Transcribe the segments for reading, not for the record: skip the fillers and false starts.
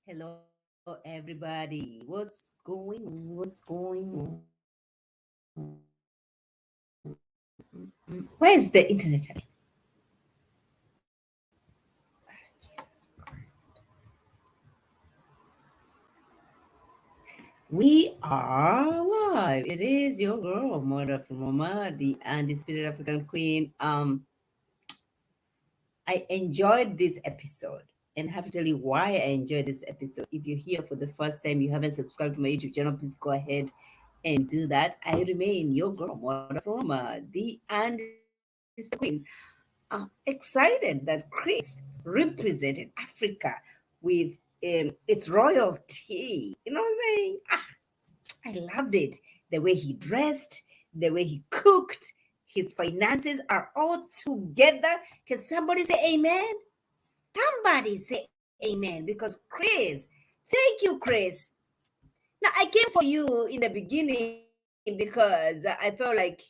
Hello, everybody. What's going on? What's going on? Where's the internet? Jesus Christ. We are live. It is your girl, Mother from Mama, the undisputed African queen. I enjoyed this episode. And I have to tell you why I enjoyed this episode. If you're here for the first time, you haven't subscribed to my YouTube channel, please go ahead and do that. I remain your girl, Mother from the undisputed queen. Excited that Chris represented Africa with its royalty. You know what I'm saying? I loved it. The way he dressed, the way he cooked, his finances are all together. Can somebody say amen? Somebody say amen because Chris, thank you, Chris. Now, I came for you in the beginning because I felt like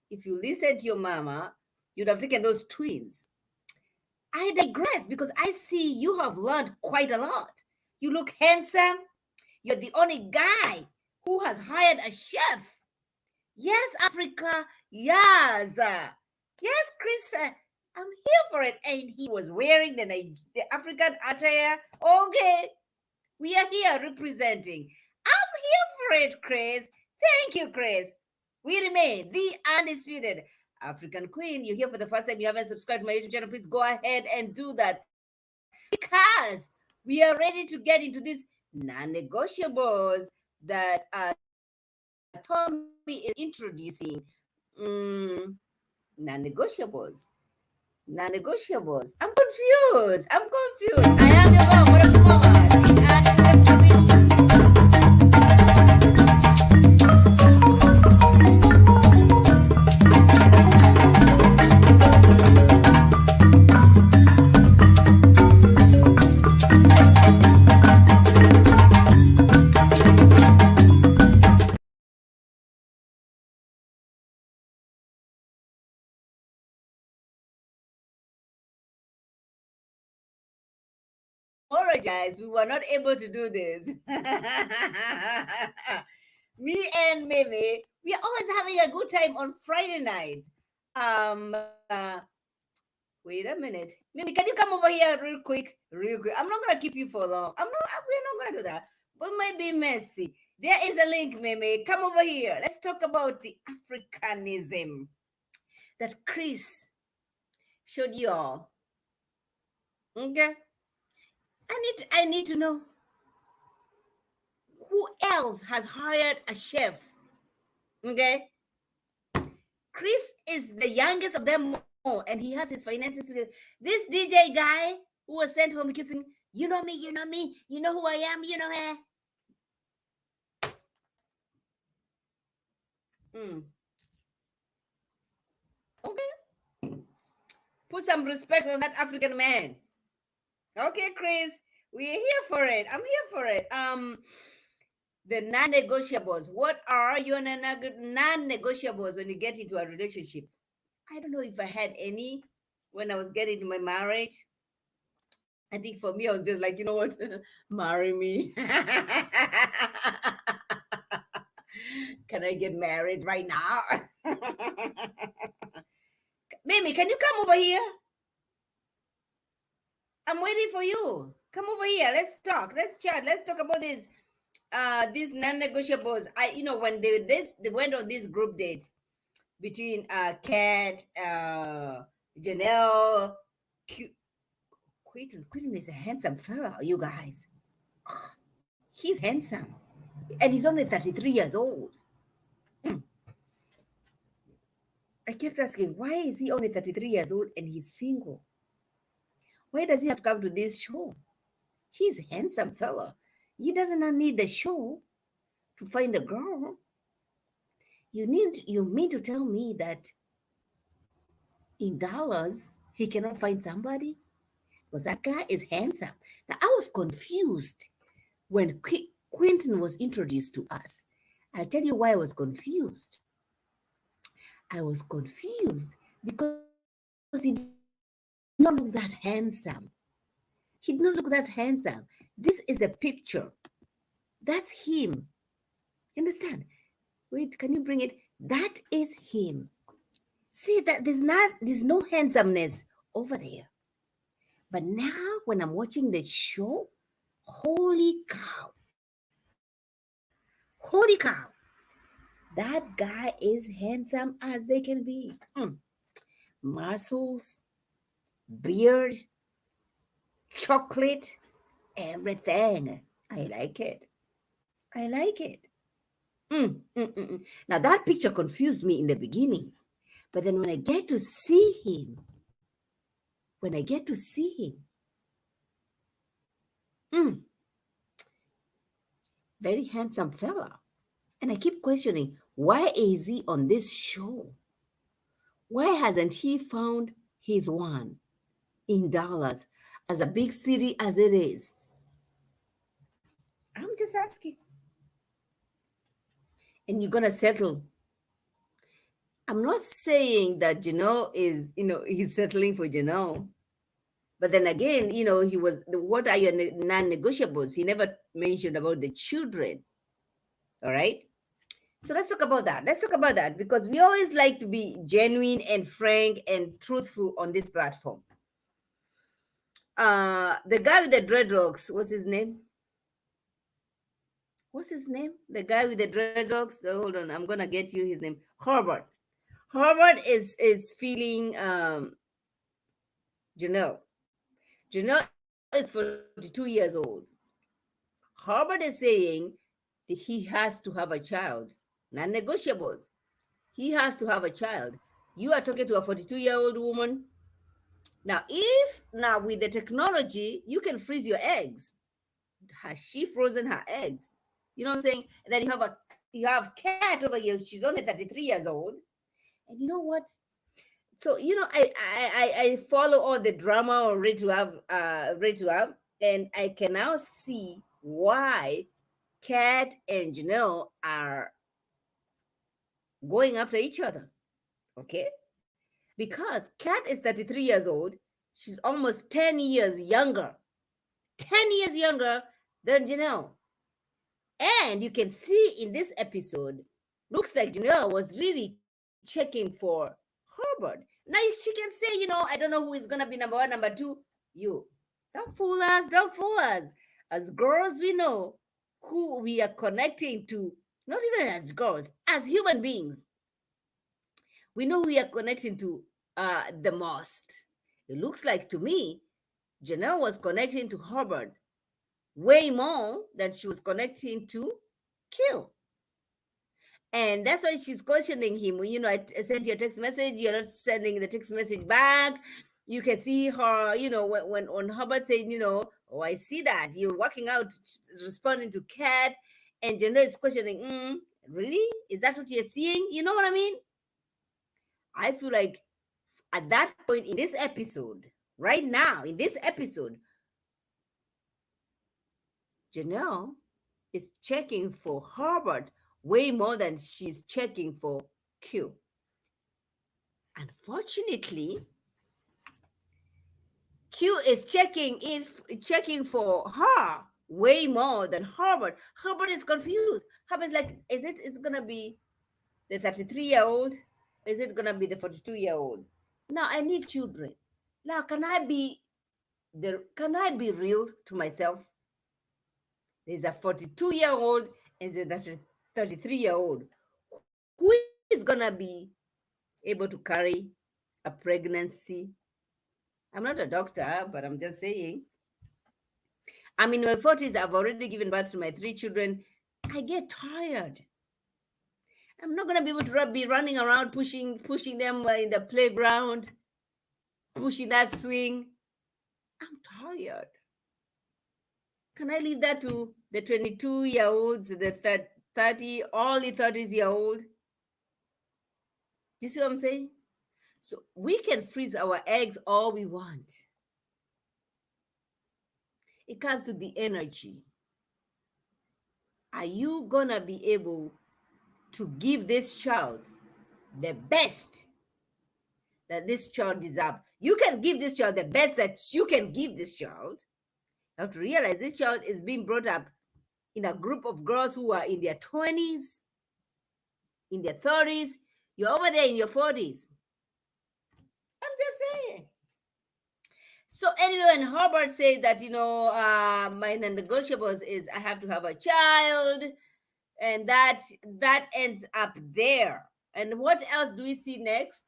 if you listen to your mama, you'd have taken those twins. I digress because I see you have learned quite a lot. You look handsome. You're the only guy who has hired a chef. Yes, Africa. Yes. Yes, Chris. I'm here for it. And he was wearing the African attire. Okay. We are here representing. I'm here for it, Chris. Thank you, Chris. We remain the undisputed African queen. You're here for the first time. You haven't subscribed to my YouTube channel. Please go ahead and do that because we are ready to get into these non-negotiables that Tommy is introducing. Mm, non-negotiables. Non-negotiables. I'm confused. I'm confused. I am your mom. What up, mama? Apologize. We were not able to do this. Me and Mimi, we are always having a good time on Friday nights. Um, uh, Wait a minute. Mimi, can you come over here real quick? Real quick. I'm not gonna keep you for long. We're not gonna do that. But it might be messy. There is a link, Mimi. Come over here. Let's talk about the Africanism that Chris showed you all. Okay. I need to know who else has hired a chef. Okay. Chris is the youngest of them all, and he has his finances together. This DJ guy who was sent home kissing, you know me, you know me, you know who I am, you know me. Mm. Okay. Put some respect on that African man. Okay, Chris. We're here for it. I'm here for it. The non-negotiables. What are your non-negotiables when you get into a relationship? I don't know if I had any when I was getting into my marriage. I think for me, I was just like, you know what? Marry me. Can I get married right now? Mimi, can you come over here? I'm waiting for you. Come over here. Let's talk. Let's chat. Let's talk about these non-negotiables. When they went on this group date between Kat, Janelle, Quentin is a handsome fella, you guys. He's handsome. And he's only 33 years old. Hmm. I kept asking, why is he only 33 years old and he's single? Why does he have to come to this show? He's a handsome fella. He doesn't need the show to find a girl. You mean to tell me that in Dallas he cannot find somebody? Because that guy is handsome. Now I was confused when Quentin was introduced to us. I'll tell you why I was confused. I was confused because he did not look that handsome. He did not look that handsome. This is a picture. That's him. You understand? Wait, can you bring it? That is him. See that there's no handsomeness over there. But now when I'm watching the show, holy cow. Holy cow. That guy is handsome as they can be. Muscles, beard, chocolate, everything. I like it. I like it. Now that picture confused me in the beginning. But then when I get to see him, very handsome fella. And I keep questioning, why is he on this show? Why hasn't he found his one in Dallas, as a big city as it is? I'm just asking. And you're going to settle. I'm not saying that Janelle is, he's settling for Janelle. But then again, he was, what are your non-negotiables? He never mentioned about the children. All right. So let's talk about that. Because we always like to be genuine and frank and truthful on this platform. The guy with the dreadlocks, what's his name? The guy with the dreadlocks. Hold on, I'm gonna get you his name. Herbert. Herbert is feeling Janelle. Janelle is 42 years old. Herbert is saying that he has to have a child. Non-negotiables. He has to have a child. You are talking to a 42-year-old woman. Now, with the technology, you can freeze your eggs. Has she frozen her eggs? You know what I'm saying? And then you have cat over here. She's only 33 years old. And you know what? So, I follow all the drama on Ready to Have, and I can now see why Kat and Janelle are going after each other. Okay? Because Kat is 33 years old. She's almost 10 years younger. 10 years younger than Janelle. And you can see in this episode, looks like Janelle was really checking for Herbert. Now she can say, I don't know who is going to be number one, number two. You. Don't fool us. As girls, we know who we are connecting to. Not even as girls, as human beings. We know who we are connecting to the most. It looks like to me, Janelle was connecting to Herbert way more than she was connecting to Q. And that's why she's questioning him. I sent you a text message, you're not sending the text message back. You can see her, when Herbert said, oh, I see that. You're working out, responding to Kat. And Janelle is questioning, really? Is that what you're seeing? You know what I mean? I feel like at that point in this episode, right now, in this episode, Janelle is checking for Herbert way more than she's checking for Q. Unfortunately, Q is checking for her way more than Herbert. Herbert is confused. Herbert's like, is it gonna be the 33-year-old? Is it gonna be the 42-year-old? Now I need children. Now can I be real to myself? There's a 42-year-old and there's a 33-year-old. Who is gonna be able to carry a pregnancy? I'm not a doctor, but I'm just saying. I'm in my 40s. I've already given birth to my 3 children. I get tired. I'm not gonna be able to be running around pushing them in the playground, pushing that swing. I'm tired. Can I leave that to the 22-year-olds, the 30, all the 30s-year-old? Do you see what I'm saying? So we can freeze our eggs all we want. It comes to the energy. Are you gonna be able to give this child the best that this child deserves? You can give this child the best that you can give this child. You have to realize this child is being brought up in a group of girls who are in their 20s, in their 30s. You're over there in your 40s. I'm just saying. So anyway, when Hobart said that, my non-negotiables is I have to have a child, and that ends up there. And what else do we see next?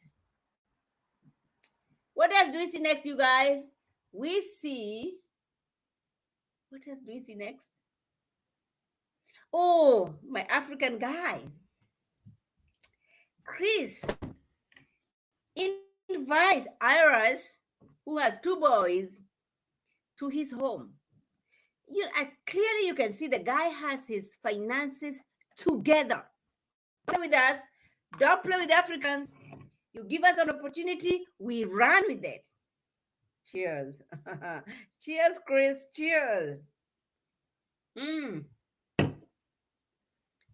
What else do we see next, you guys? We see, what else do we see next? Oh, my African guy, Chris, invites Iris, who has two boys, to his home. Clearly you can see the guy has his finances together. Play with us. Don't play with Africans. You give us an opportunity, we run with it. Cheers. Cheers, Chris. Cheers.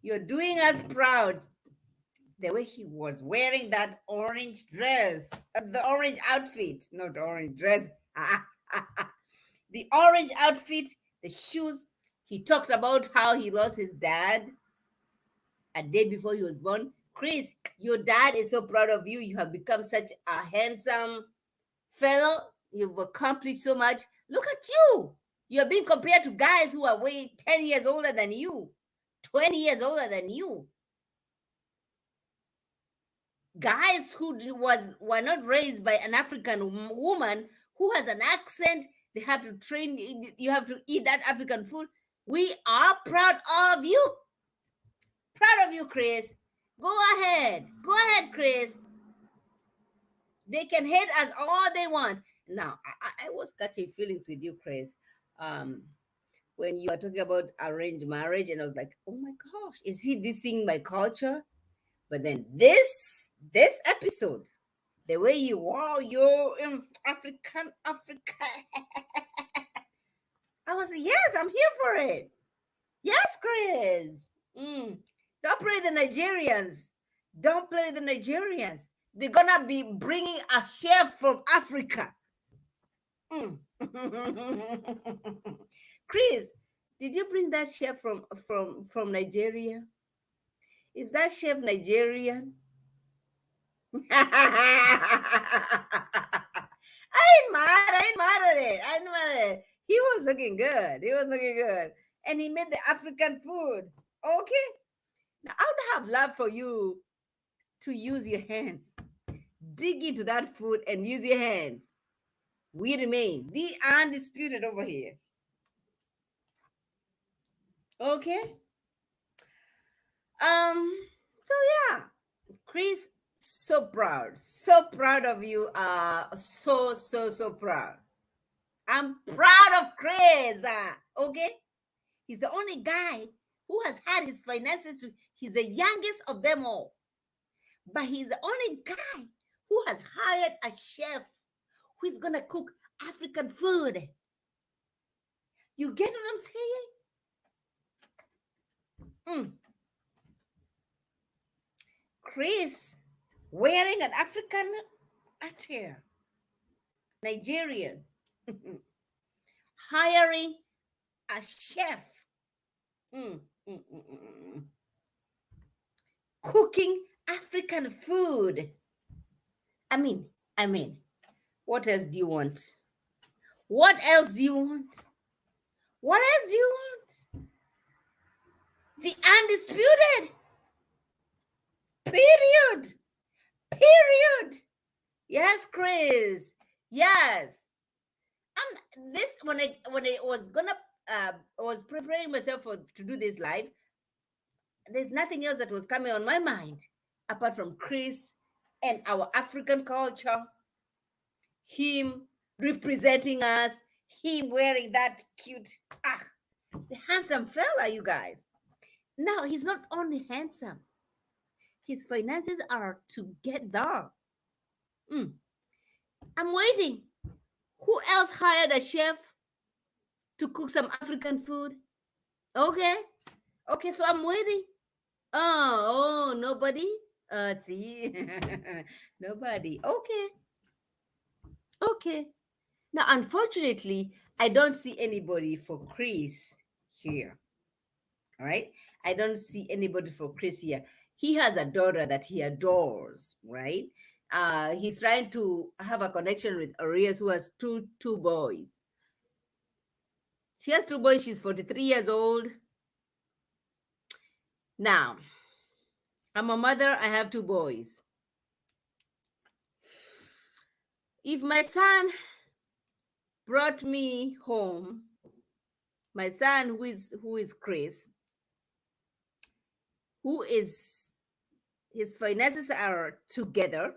You're doing us proud. The way he was wearing that orange dress, the orange outfit, not orange dress. The orange outfit, the shoes. He talked about how he lost his dad a day before he was born. Chris, your dad is so proud of you. You have become such a handsome fellow. You've accomplished so much. Look at you. You're being compared to guys who are way 10 years older than you, 20 years older than you. Guys who were not raised by an African woman who has an accent. They have to train. You have to eat that African food. We are proud of you. Proud of you, Chris. Go ahead, Chris. They can hate us all they want. Now, I was catching feelings with you, Chris, when you are talking about arranged marriage, and I was like, oh my gosh, is he dissing my culture? But then this episode, the way you're African. I was, yes, I'm here for it. Yes, Chris. Don't play the Nigerians. Don't play the Nigerians. They're gonna be bringing a chef from Africa. Chris, did you bring that chef from Nigeria? Is that chef Nigerian? I ain't mad at it. I ain't mad at it. He was looking good. And he made the African food. Okay. Now I would have loved for you to use your hands. Dig into that food and use your hands. We remain the undisputed over here. Okay. So yeah, Chris, so proud of you. So proud. I'm proud of Chris. Okay, he's the only guy who has had his finances. He's the youngest of them all, but he's the only guy who has hired a chef who is gonna cook African food. You get what I'm saying? Chris wearing an African attire, Nigerian, hiring a chef, cooking African food. I mean, what else do you want? What else do you want? What else do you want? The undisputed. Period. Yes, Chris. Yes. This when I was preparing myself to do this live. There's nothing else that was coming on my mind apart from Chris and our African culture. Him representing us. Him wearing that cute, the handsome fella, you guys. Now he's not only handsome. His finances are together. I'm waiting. Who else hired a chef to cook some African food? Okay, so I'm waiting. Oh, nobody? See, nobody. Okay. Now, unfortunately, I don't see anybody for Chris here. All right. I don't see anybody for Chris here. He has a daughter that he adores, right? He's trying to have a connection with Arias, who has two boys. She has two boys. She's 43 years old. Now, I'm a mother. I have two boys. If my son brought me home, my son who is Chris, who is his finances are together.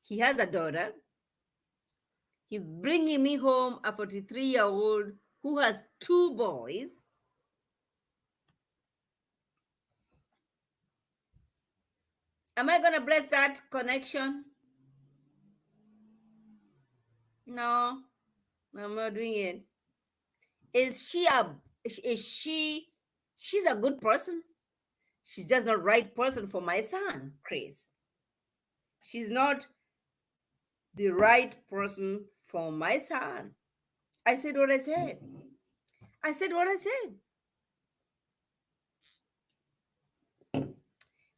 He has a daughter. He's bringing me home a 43-year-old who has two boys. Am I going to bless that connection? No, I'm not doing it. Is she a is she's a good person? She's just not right person for my son, Chris. She's not the right person for my son. I said what I said. I said what I said.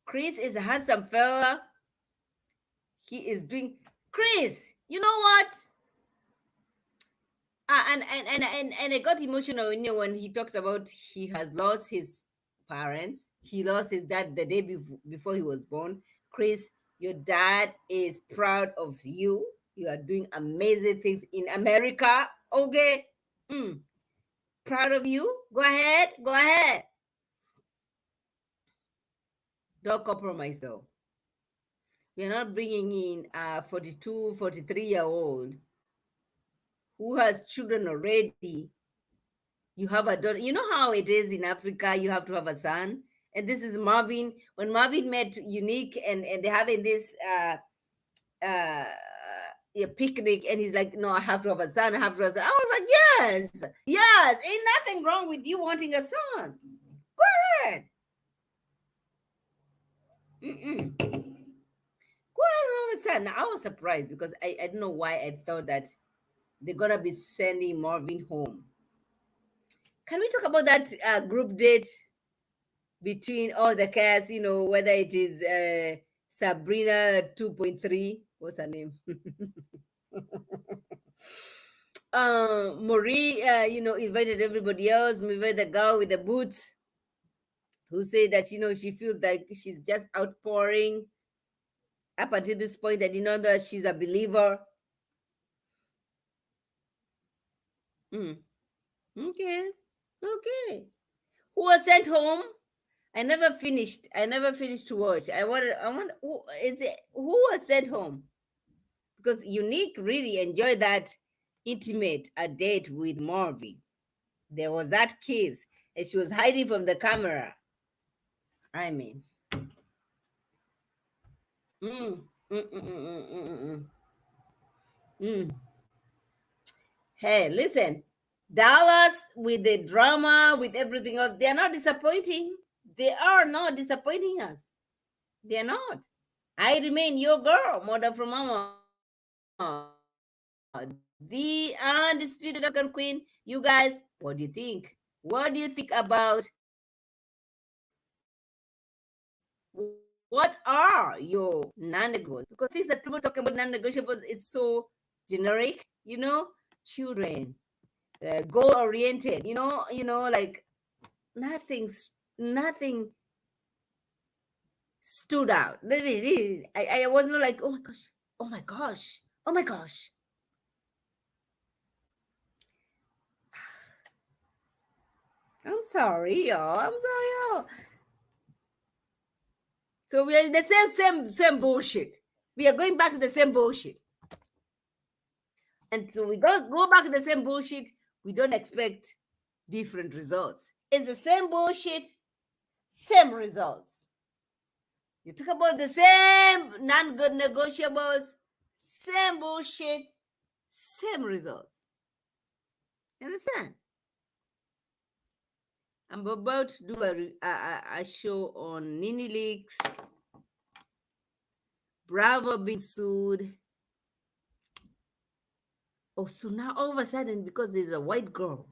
Chris is a handsome fella. He is doing Chris, you know what? And I got emotional, when he talks about he has lost his parents. He lost his dad the day before he was born. Chris, your dad is proud of you. You are doing amazing things in America. Okay. Mm, proud of you. Go ahead. Go ahead. Don't compromise though. We are not bringing in a 42, 43-year-old who has children already. You have a daughter. You know how it is in Africa, you have to have a son. And this is Marvin. When Marvin met Unique, and they're having this uh a picnic, and he's like, no, I have to have a son, I have to have a son. I was like, yes, ain't nothing wrong with you wanting a son. Go ahead. Mm-mm. Go ahead and have a son. Now, I was surprised because I don't know why I thought that they're gonna be sending Marvin home. Can we talk about that group date between all the cast, whether it is Sabrina 2.3, what's her name? Marie, invited everybody else. Maybe the girl with the boots who said that, she feels like she's just outpouring. Up until this point, I didn't know that she's a believer. Mm. Okay. Okay. Who was sent home? I never finished. I never finished to watch. I want. Who is it? Who was sent home? Because Unique really enjoyed that intimate a date with Marvin. There was that kiss, and she was hiding from the camera. I mean, mm, mm, mm, mm, mm, mm, mm, mm. Hey, listen, Dallas with the drama, with everything else, they are not disappointing. They are not disappointing us. They are not. I remain your girl, mother from mama, the undisputed African queen. You guys, what do you think? What do you think about what are your non-negotiables? Because things that people talk about non-negotiables is so generic, children, goal oriented, like nothing stood out. Really, I wasn't like, oh my gosh, oh my gosh, oh my gosh. I'm sorry, y'all. I'm sorry, y'all. So we are in the same bullshit. We are going back to the same bullshit. And so we go back to the same bullshit. We don't expect different results. It's the same bullshit, same results. You talk about the same non-good negotiables, same bullshit, same results. You understand? I'm about to do a show on Nini Leaks, Bravo being sued, Oh, so now all of a sudden, because there's a white girl,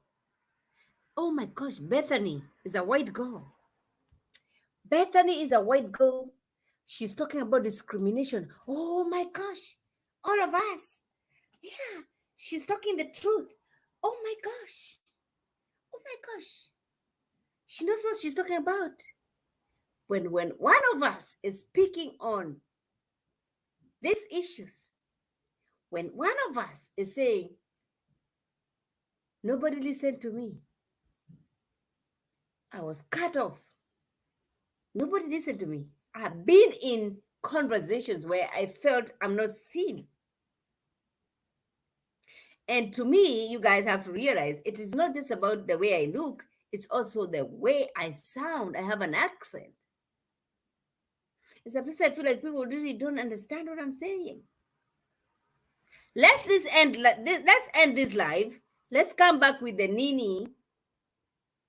oh my gosh, Bethany is a white girl. Bethany is a white girl. She's talking about discrimination. Oh my gosh, all of us. Yeah, she's talking the truth. Oh my gosh. Oh my gosh. She knows what she's talking about. When one of us is speaking on these issues, when one of us is saying, nobody listened to me, I was cut off, nobody listened to me. I've been in conversations where I felt I'm not seen. And to me, you guys have to realize it is not just about the way I look, it's also the way I sound. I have an accent. It's a place I feel like people really don't understand what I'm saying. Let's end this live. Let's come back with the Nini,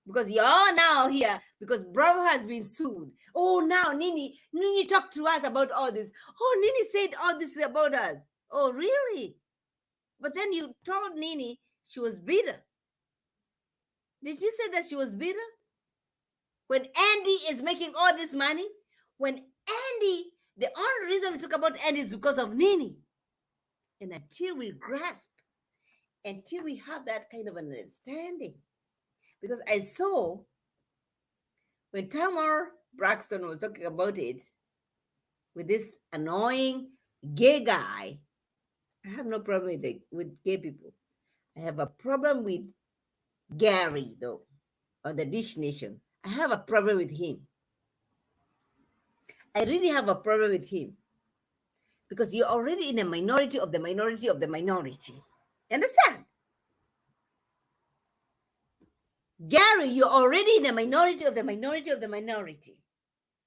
because you're now here because Bravo has been sued. Oh, now Nini talked to us about all this. Oh, Nini said all this about us. Oh, really? But then you told Nini she was bitter. Did you say that she was bitter? When Andy is making all this money, when Andy, the only reason we talk about Andy is because of Nini. And until we grasp, until we have that kind of understanding, because I saw when Tamar Braxton was talking about it with this annoying gay guy, I have no problem with gay people. I have a problem with Gary, though, or the Dish Nation. I have a problem with him. I really have a problem with him because you're already in a minority of the minority of the minority. You understand? Gary, you're already in a minority of the minority of the minority.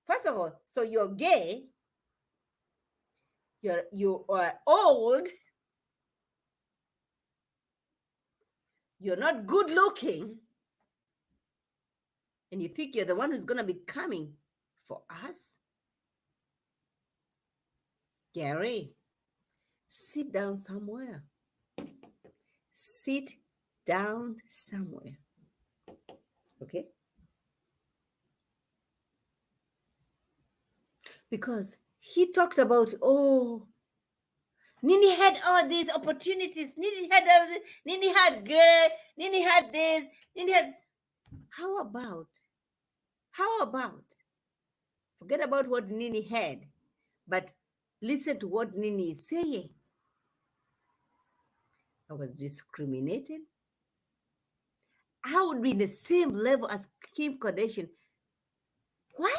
First of all, so you're gay, you are old, you're not good looking, and you think you're the one who's gonna be coming for us? Gary, sit down somewhere. Sit down somewhere. Okay? Because he talked about, oh, Nini had all these opportunities. Nini had all this, Nini had good, Nini had this, Nini had. How about, forget about what Nini had, but listen to what Nini is saying. I was discriminated. I would be in the same level as Kim Kardashian. Why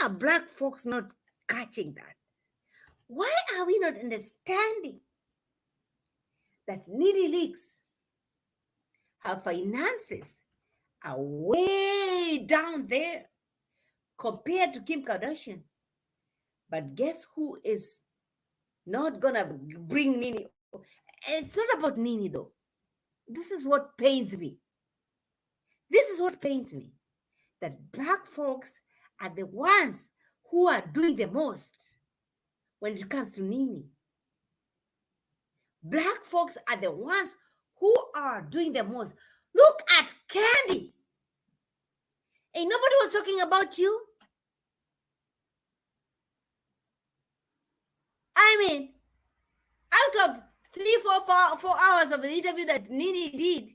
are black folks not catching that? Why are we not understanding that Nini Leaks, her finances are way down there compared to Kim Kardashian's? But guess who is not gonna bring Nini? It's not about Nini though. This is what pains me. That black folks are the ones who are doing the most when it comes to Nini. Black folks are the ones who are doing the most. Look at Candy. Ain't nobody was talking about you. I mean, out of 4 hours of the interview that Nini did,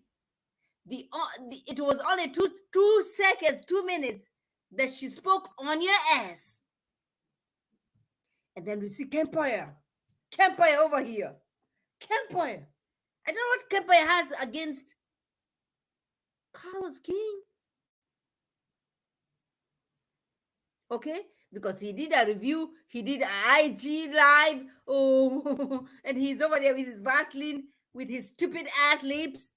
it was only 2 seconds, 2 minutes that she spoke on your ass. And then we see Kempire over here. Kempire. I don't know what Kempire has against Carlos King. Okay? Because he did a review, he did an IG live, oh, and he's over there with his Vaseline, with his stupid ass lips.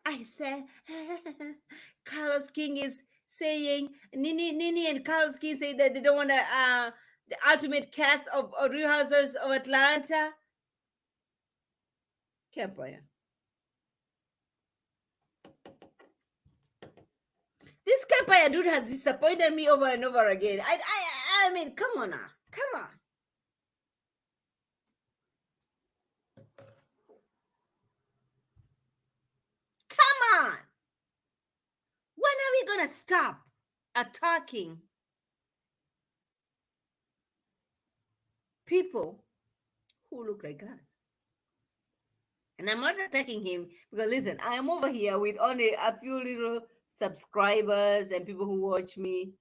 I said, Carlos King is saying, Nini and Carlos King say that they don't want the ultimate cast of Real Housewives of Atlanta. Kempire. This Kempire dude has disappointed me over and over again. I mean, come on now. Come on. going to stop attacking people who look like us. And I'm not attacking him because listen, I am over here with only a few little subscribers and people who watch me.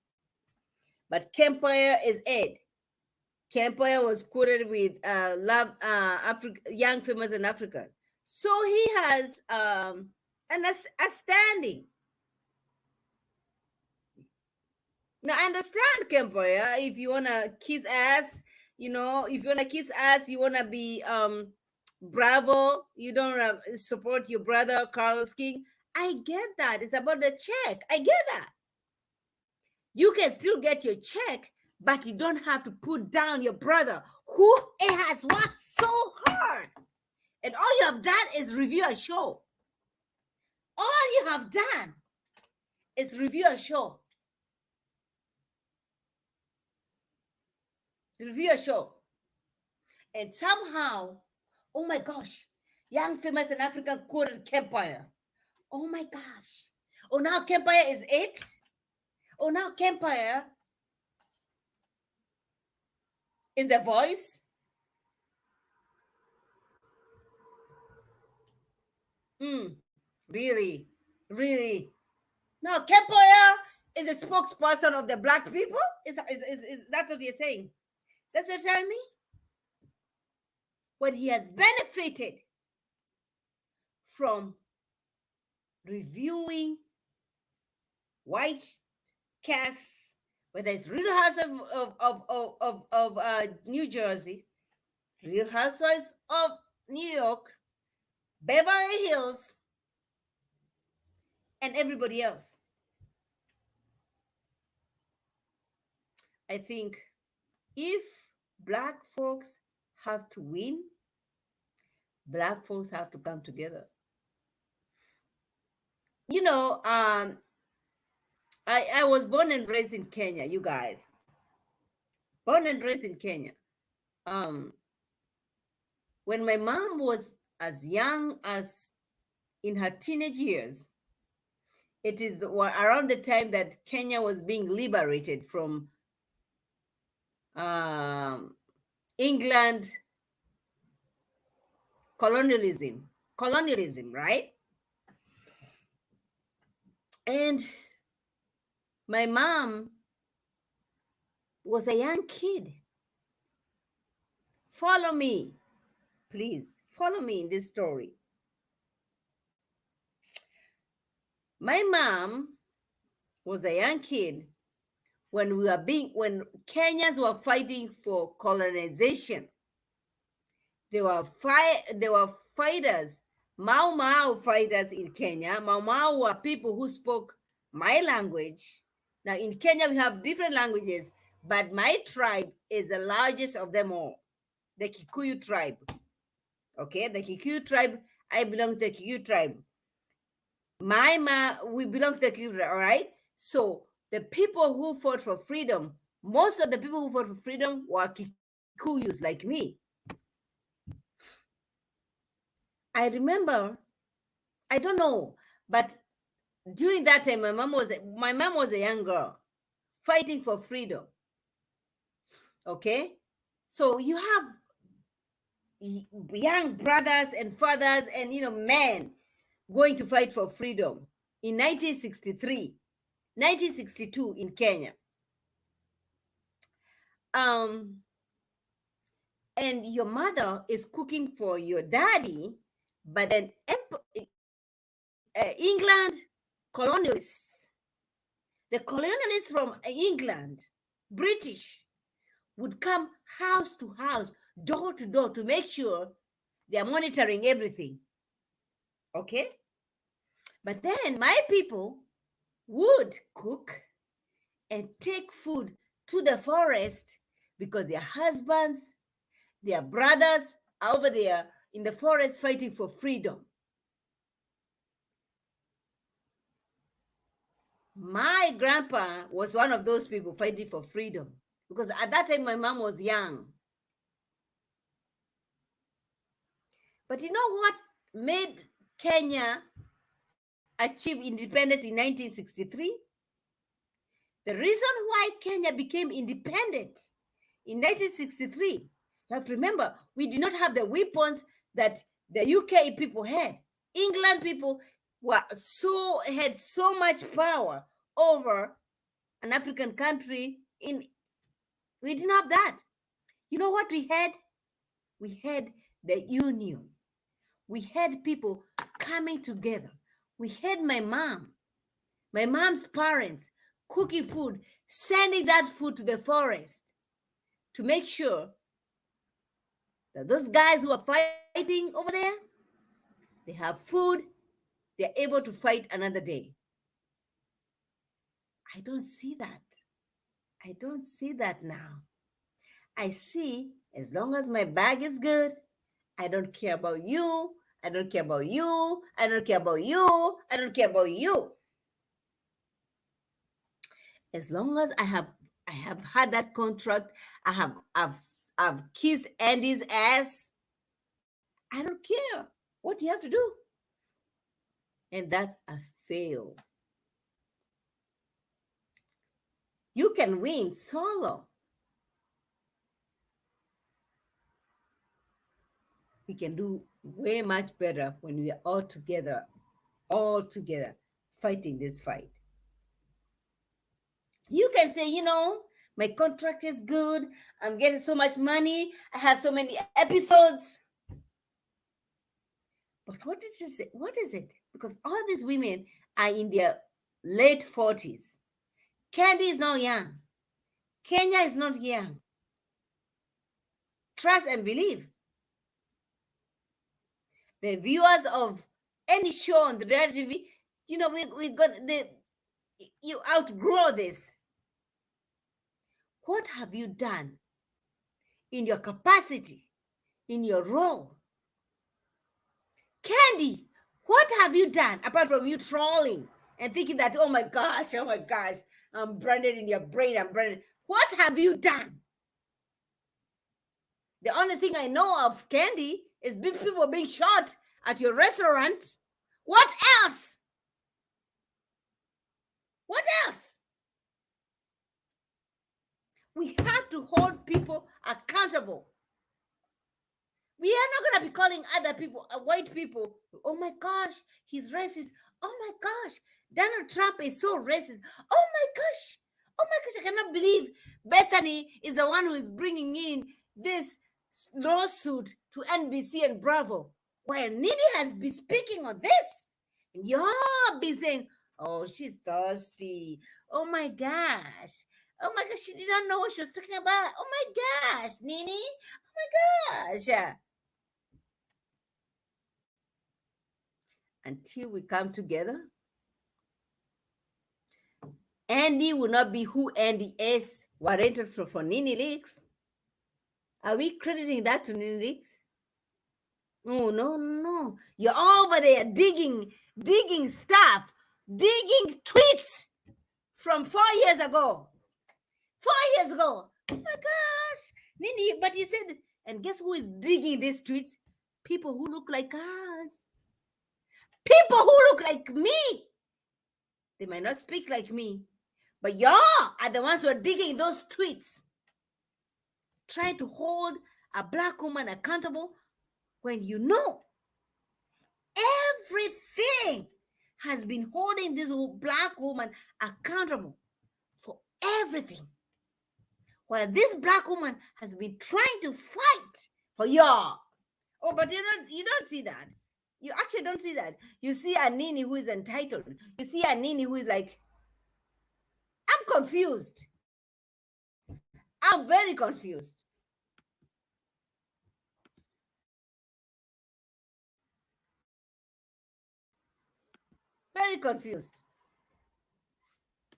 But Kempire is it. Kempire was quoted with love young famous in Africa. So he has a standing. Now I understand Kempire. If you wanna kiss ass, if you wanna kiss ass, you wanna be bravo, you don't support your brother Carlos King. I get that. It's about the check. I get that. You can still get your check, but you don't have to put down your brother who has worked so hard. And all you have done is review a show. All you have done is review a show. Review a show. And somehow, oh my gosh, young famous in Africa quoted Kempire. Oh my gosh. Oh, now Kempire is it? Oh, now Kempire is the voice? Really? Really? No, Kempire is a spokesperson of the black people? Is that what you're saying? That's what you're telling me? When he has benefited from reviewing white casts, whether it's Real Housewives of New Jersey, Real Housewives of New York, Beverly Hills, and everybody else. I think if black folks have to win, black folks have to come together. I was born and raised in Kenya, you guys. Born and raised in Kenya. When my mom was as young as in her teenage years, it is around the time that Kenya was being liberated from England colonialism, right? And my mom was a young kid. Follow me, please. Follow me in this story. My mom was a young kid when Kenyans were fighting for colonization. There were fighters, Mau Mau fighters in Kenya. Mau Mau were people who spoke my language. Now in Kenya we have different languages, but my tribe is the largest of them all, the Kikuyu tribe. Okay, the Kikuyu tribe. I belong to the Kikuyu tribe. We belong to the Kikuyu, all right? So the people who fought for freedom, most of the people who fought for freedom were Kikuyus like me. I remember, I don't know, but during that time, my mom was a young girl fighting for freedom. Okay, so you have young brothers and fathers and men going to fight for freedom in 1963, 1962 in Kenya. And your mother is cooking for your daddy, but then England colonialists, the colonialists from England, British, would come house to house, door to door to make sure they are monitoring everything. Okay? But then my people would cook and take food to the forest because their husbands, their brothers are over there in the forest fighting for freedom. My grandpa was one of those people fighting for freedom because at that time my mom was young. But you know what made Kenya achieve independence in 1963? The reason why Kenya became independent in 1963, you have to remember, we did not have the weapons that the UK people had. England people had so much power over an African country. We didn't have that. You know what we had? We had the union. We had people coming together. We had my mom's parents cooking food, sending that food to the forest to make sure that those guys who are fighting over there, they have food, they're able to fight another day. I don't see that. I don't see that now. I see, as long as my bag is good, I don't care about you. I don't care about you. I don't care about you. I don't care about you. As long as I have had that contract, I've kissed Andy's ass. I don't care what you have to do. And that's a fail. You can win solo. We can do way much better when we are all together, fighting this fight. You can say, my contract is good. I'm getting so much money. I have so many episodes. But what is it? What is it? Because all these women are in their late 40s. Candy is not young. Kenya is not young. Trust and believe. The viewers of any show on the reality TV, you outgrow this. What have you done in your capacity, in your role? Candy, what have you done apart from you trolling and thinking that, oh my gosh, I'm branded in your brain, I'm branded. What have you done? The only thing I know of, Candy, is people being shot at your restaurant. What else? What else? We have to hold people accountable. We are not going to be calling other people, white people, oh my gosh, he's racist. Oh my gosh, Donald Trump is so racist. Oh my gosh, I cannot believe Bethany is the one who is bringing in this lawsuit to NBC and Bravo, while Nini has been speaking on this. And you'll be saying, oh, she's thirsty. Oh my gosh. Oh my gosh, she did not know what she was talking about. Oh my gosh, Nini. Oh my gosh. Until we come together, Andy will not be who Andy is, warranted for Nini Leaks. Are we crediting that to Nini Leaks? Oh, no. You're over there digging stuff, digging tweets from 4 years ago. 4 years ago. Oh my gosh. Nini, but you said, and guess who is digging these tweets? People who look like us. People who look like me. They might not speak like me, but y'all are the ones who are digging those tweets, trying to hold a black woman accountable when you know everything has been holding this black woman accountable for everything. While this black woman has been trying to fight for y'all. Oh, but you don't see that. You actually don't see that. You see a Nini who is entitled. You see a Nini who is like, I'm confused. I'm very confused. Very confused.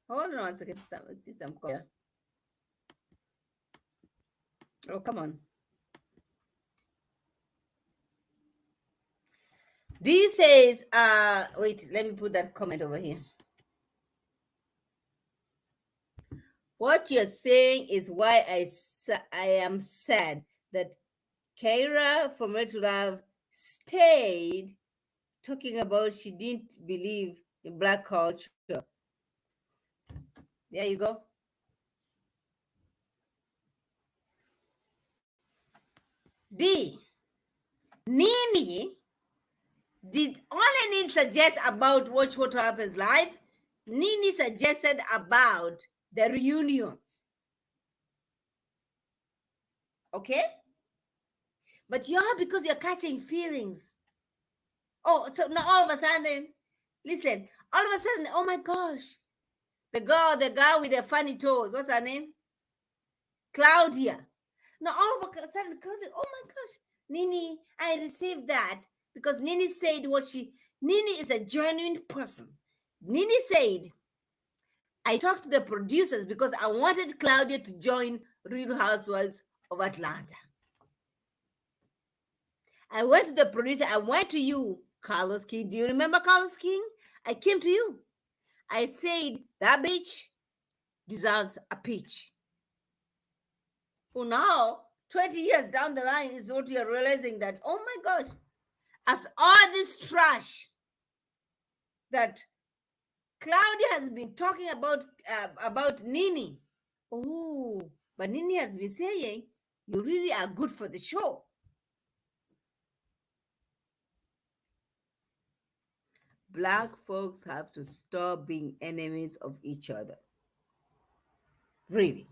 Hold on a second. Let's see some call. Oh, come on. D says, wait, let me put that comment over here. What you're saying is why I am sad that Kaira from Red to Love stayed talking about she didn't believe in black culture. There you go. D. Nini did only Nini suggest about Watch What Happens Live. Nini suggested about the reunions. Okay? But you're because you're catching feelings. Oh, so now all of a sudden, listen, all of a sudden, oh my gosh, the girl with the funny toes, what's her name? Claudia. Now all of a sudden, Claudia, oh my gosh, Nini, I received that because Nini said Nini is a genuine person. Nini said, I talked to the producers because I wanted Claudia to join Real Housewives of Atlanta. I went to the producer. I went to you, Carlos King. Do you remember Carlos King? I came to you. I said, that bitch deserves a peach. Well, now, 20 years down the line is what you're realizing that, oh my gosh, after all this trash that Claudia has been talking about Nini. Oh, but Nini has been saying, you really are good for the show. Black folks have to stop being enemies of each other. Really.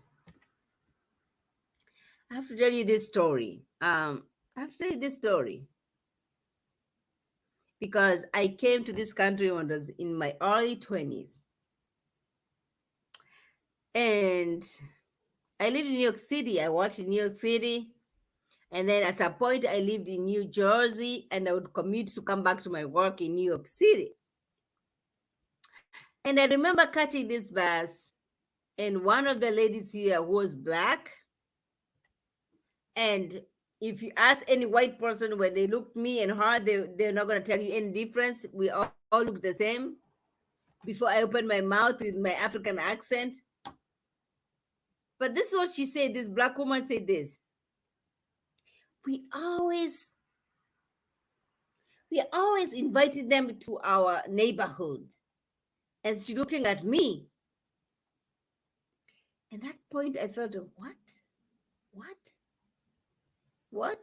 I have to tell you this story. I have to tell you this story because I came to this country when I was in my early 20s. And I lived in New York City. I worked in New York City. And then at some point, I lived in New Jersey and I would commute to come back to my work in New York City. And I remember catching this bus, and one of the ladies here was black. And if you ask any white person when they look me and her, they're not going to tell you any difference. We all look the same. Before I opened my mouth with my African accent. But this is what she said. This black woman said this. We always invited them to our neighborhood. And she looking at me. At that point, I felt, what?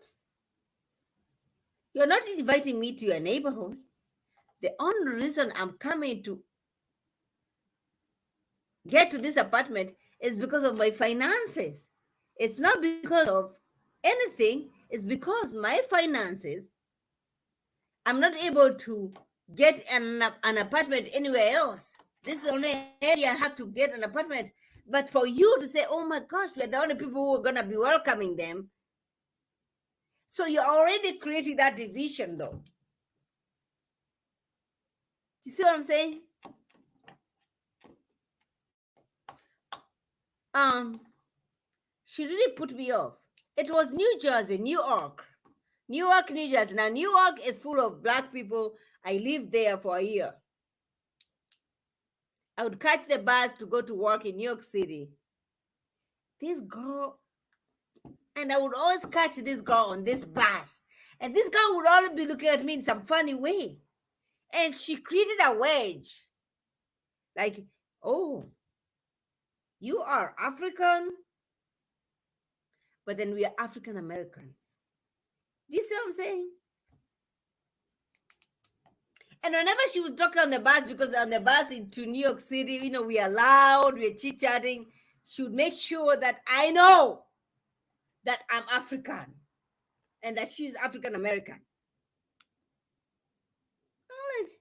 You're not inviting me to your neighborhood. The only reason I'm coming to get to this apartment is because of my finances. It's not because of anything. It's because my finances, I'm not able to get an apartment anywhere else. This is the only area I have to get an apartment. But for you to say, oh my gosh, we're the only people who are going to be welcoming them. So you're already creating that division, though. You see what I'm saying? She really put me off. It was New Jersey, New York, New Jersey. Now, New York is full of black people. I lived there for a year. I would catch the bus to go to work in New York City. This girl, and I would always catch this girl on this bus. And this girl would always be looking at me in some funny way. And she created a wedge. Like, oh, you are African, but then we are African Americans. Do you see what I'm saying? And whenever she would talk on the bus, because on the bus into New York City, we are loud, we're chit-chatting, she would make sure that I know that I'm African and that she's African American. I'm like,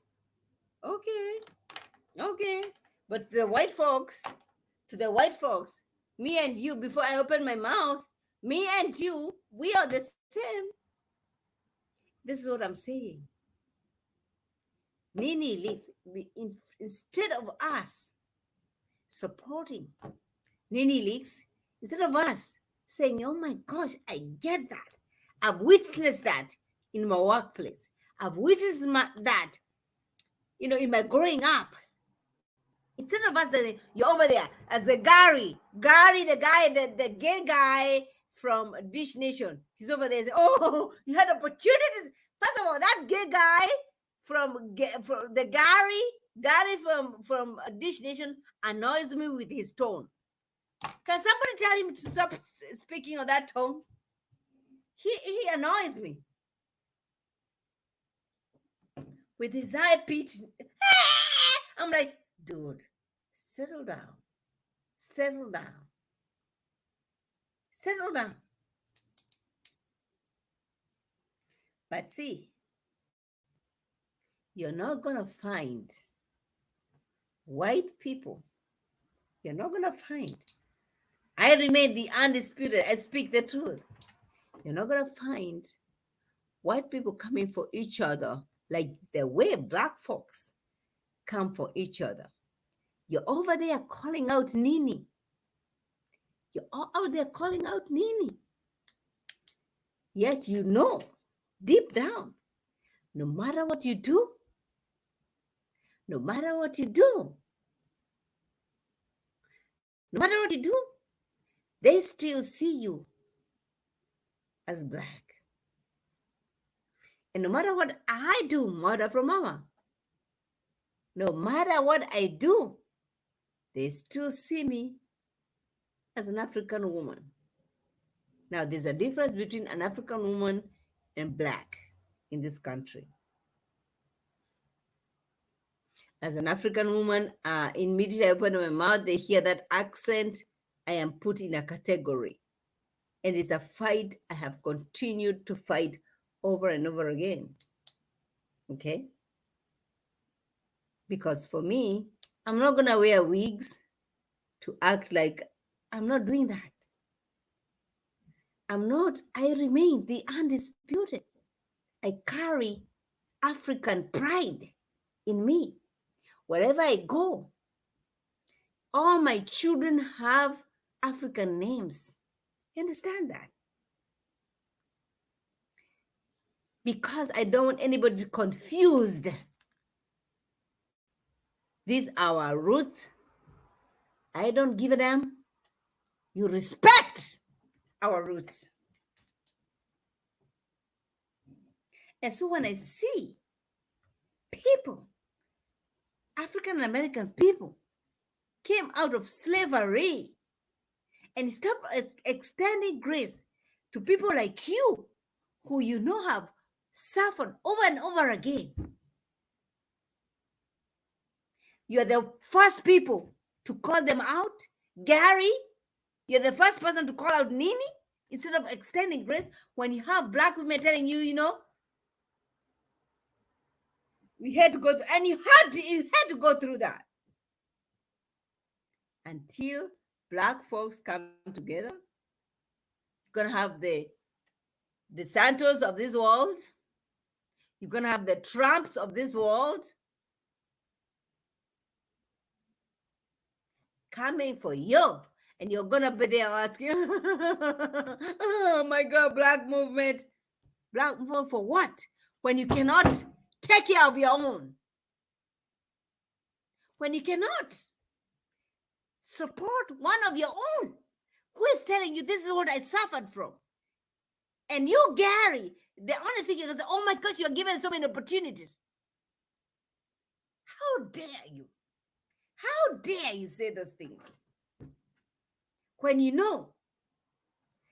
okay. But to the white folks, me and you, before I open my mouth, me and you, we are the same. This is what I'm saying. Nini Leaks, instead of us supporting Nini Leaks, instead of us saying, oh my gosh, I get that. I've witnessed that in my workplace. I've witnessed that, in my growing up. Instead of us, you're over there as the Gary, the guy, the gay guy from Dish Nation. He's over there saying, oh, you had opportunities. First of all, that gay guy from the Gary Gary from Dish Nation annoys me with his tone. Can somebody tell him to stop speaking on that tone? He annoys me with his high pitch. I'm like, dude, settle down, settle down, settle down. But see, you're not gonna find white people. You're not gonna find. I remain the undisputed. I speak the truth. You're not gonna find white people coming for each other like the way black folks come for each other. You're over there calling out Nini. You're all out there calling out Nini. Yet you know, deep down, no matter what you do, no matter what you do, no matter what you do, they still see you as black. And no matter what I do, mother from mama, no matter what I do, they still see me as an African woman. Now, there's a difference between an African woman and black in this country. As an African woman, immediately I open my mouth, they hear that accent, I am put in a category. And it's a fight I have continued to fight over and over again. Okay? Because for me, I'm not going to wear wigs to act like I'm not doing that. I remain the undisputed. I carry African pride in me. Wherever I go, all my children have African names. You understand that? Because I don't want anybody confused. These are our roots. I don't give a damn. You respect our roots. And so when I see people, African American people, came out of slavery and stop extending grace to people like you, who you know have suffered over and over again. You're the first people to call them out. Gary, you're the first person to call out Nini instead of extending grace when you have black women telling you, you know, we had to go through, and you had to go through that. Until black folks come together, you're gonna have the Santos of this world. You're gonna have the Trumps of this world coming for you, and you're gonna be there asking, "Oh my God, black movement for what? When you cannot take care of your own, when you cannot support one of your own, who is telling you this is what I suffered from?" And you, Gary, the only thing is, oh my gosh, you're given so many opportunities. How dare you? How dare you say those things? When you know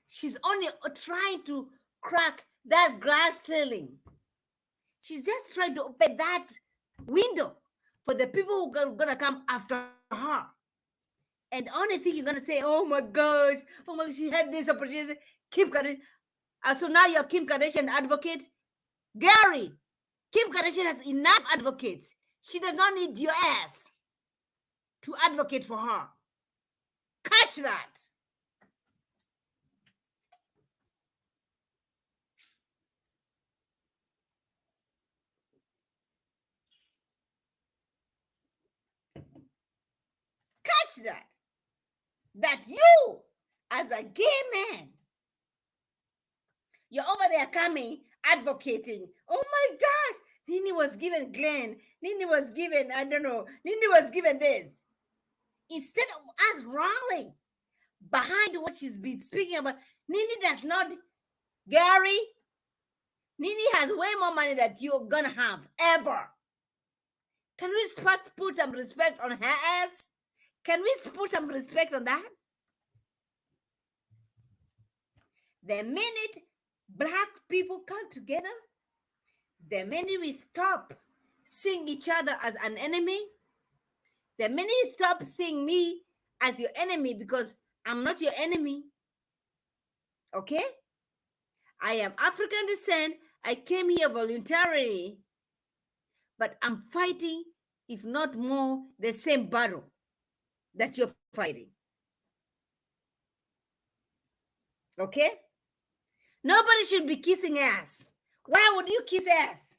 she's only trying to crack that glass ceiling. She's just trying to open that window for the people who are going to come after her. And the only thing you're going to say, oh my gosh, she had this opportunity. Kim Kardashian. So now you're Kim Kardashian advocate. Gary, Kim Kardashian has enough advocates. She does not need your ass to advocate for her. Catch that. Catch that. That you, as a gay man, you're over there coming, advocating. Oh my gosh, Nini was given Glenn. Nini was given, I don't know, Nini was given this. Instead of us rallying behind what she's been speaking about, Nini does not, Gary, Nini has way more money that you're gonna have ever. Can we put some respect on her ass? Can we put some respect on that? The minute black people come together, the minute we stop seeing each other as an enemy, the minute you stop seeing me as your enemy, because I'm not your enemy, okay? I am African descent. I came here voluntarily, but I'm fighting, if not more, the same battle that you're fighting. Okay? Nobody should be kissing ass. Why would you kiss ass?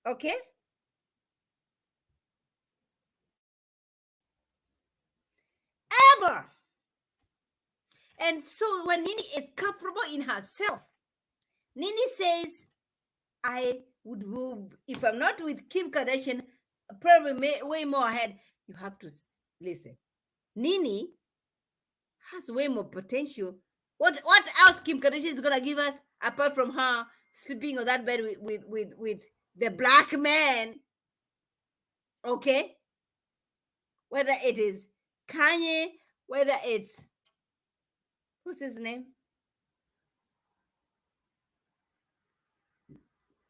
Okay? Ever. And so when Nini is comfortable in herself, Nini says, I would, if I'm not with Kim Kardashian, probably way more ahead. You have to listen. Nini has way more potential. What else Kim Kardashian is gonna give us apart from her sleeping on that bed with the black man? Okay, whether it is Kanye, whether it's who's his name,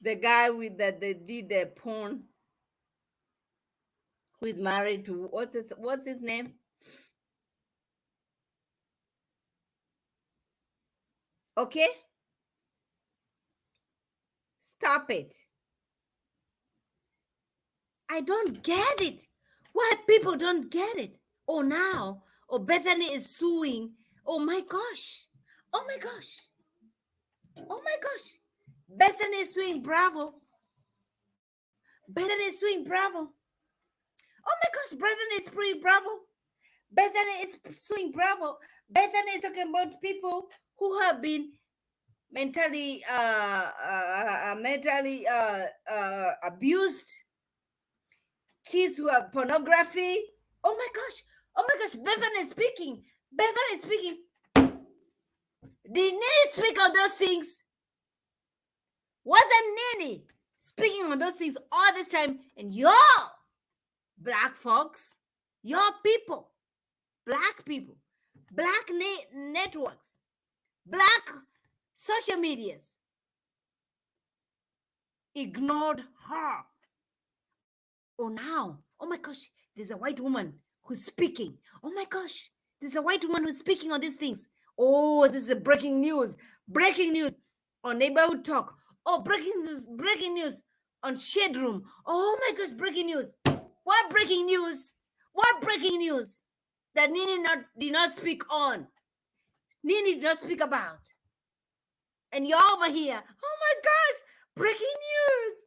the guy with that they did the porn, who is married to what's his name? Okay, stop it. I don't get it. Why people don't get it? Oh, now, oh, Bethany is suing. Oh my gosh. Oh my gosh. Oh my gosh. Bethany is suing Bravo. Bethany is suing Bravo. Oh my gosh, Bethany is suing Bravo. Bethany is suing Bravo. Bethany is talking about people who have been mentally abused, kids who have pornography. Oh my gosh. Oh my gosh. Bethany is speaking. Bethany is speaking. Did Nini speak on those things? Wasn't Nini speaking on those things all this time? And y'all, black folks, your people, black people, black networks, black social medias ignored her. Oh, now, oh my gosh, there's a white woman who's speaking. Oh my gosh, there's a white woman who's speaking on these things. Oh, this is a breaking news. Breaking news on Neighborhood Talk. Oh, breaking news on Shade Room. Oh my gosh, breaking news. What breaking news? What breaking news that Nini did not speak on? Nini did not speak about. And you're over here. Oh my gosh, breaking news.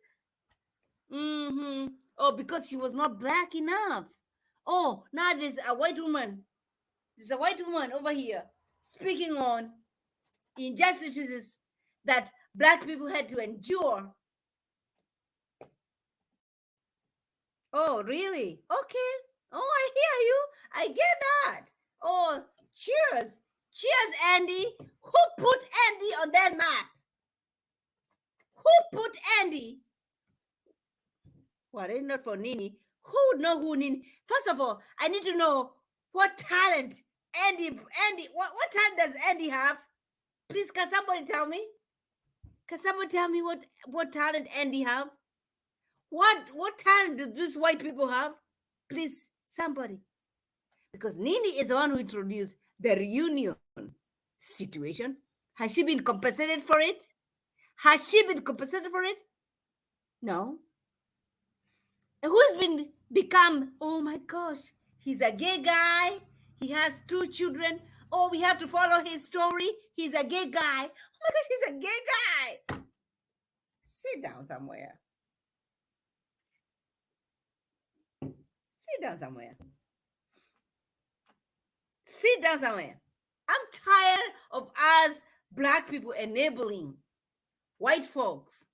Mm-hmm. Oh, because she was not black enough. Oh, now there's a white woman. There's a white woman over here speaking on injustices that black people had to endure. Oh, really? Okay. Oh, I hear you. I get that. Oh, cheers. Cheers, Andy. Who put Andy on that map? Who put Andy? Well, it's not for Nini. Who would know who Nini? First of all, I need to know what talent Andy, what talent does Andy have? Please, can somebody tell me? Can somebody tell me what talent Andy have? What talent do these white people have? Please, somebody. Because Nini is the one who introduced the reunion situation. Has she been compensated for it? Has she been compensated for it? No. And who's become, oh my gosh, he's a gay guy. He has 2 children. Oh, we have to follow his story. He's a gay guy. Oh my gosh, he's a gay guy. Sit down somewhere. Sit down somewhere. Sit down somewhere. I'm tired of us black people enabling white folks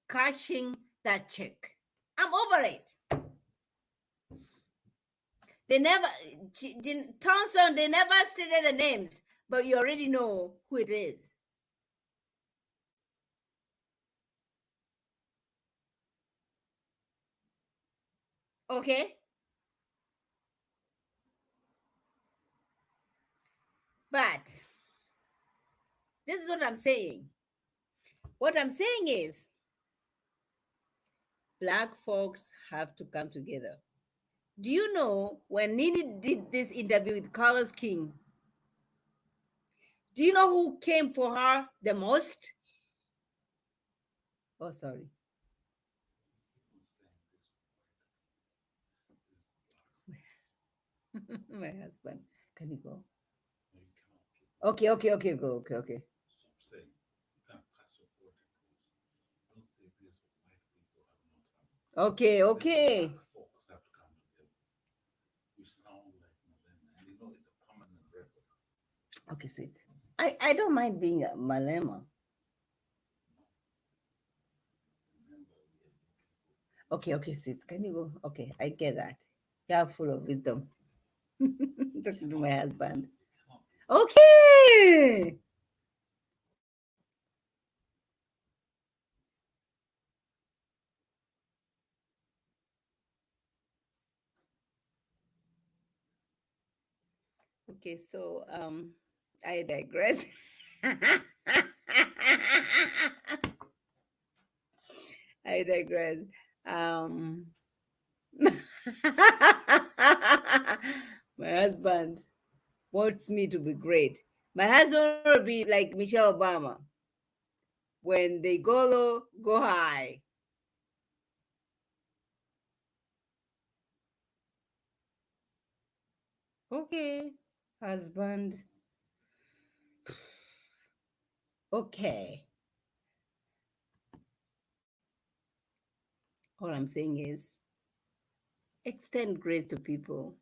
catching that chick. I'm over it. They never, Thompson, they never stated the names, but you already know who it is. Okay? But this is what I'm saying. What I'm saying is, Black folks have to come together. Do you know when Nini did this interview with Carlos King? Do you know who came for her the most? Oh, sorry. My husband. Can you go? Okay, okay, okay, go, okay, okay. Okay, okay. Okay, sweet. I don't mind being a Malema. Okay, okay, sweet. Can you go? Okay, I get that. You're full of wisdom. Talking to my husband. Okay. Okay, so I digress. I digress. Um my husband wants me to be great. My husband will be like Michelle Obama. When they go low, go high. Okay, husband. Okay. All I'm saying is extend grace to people.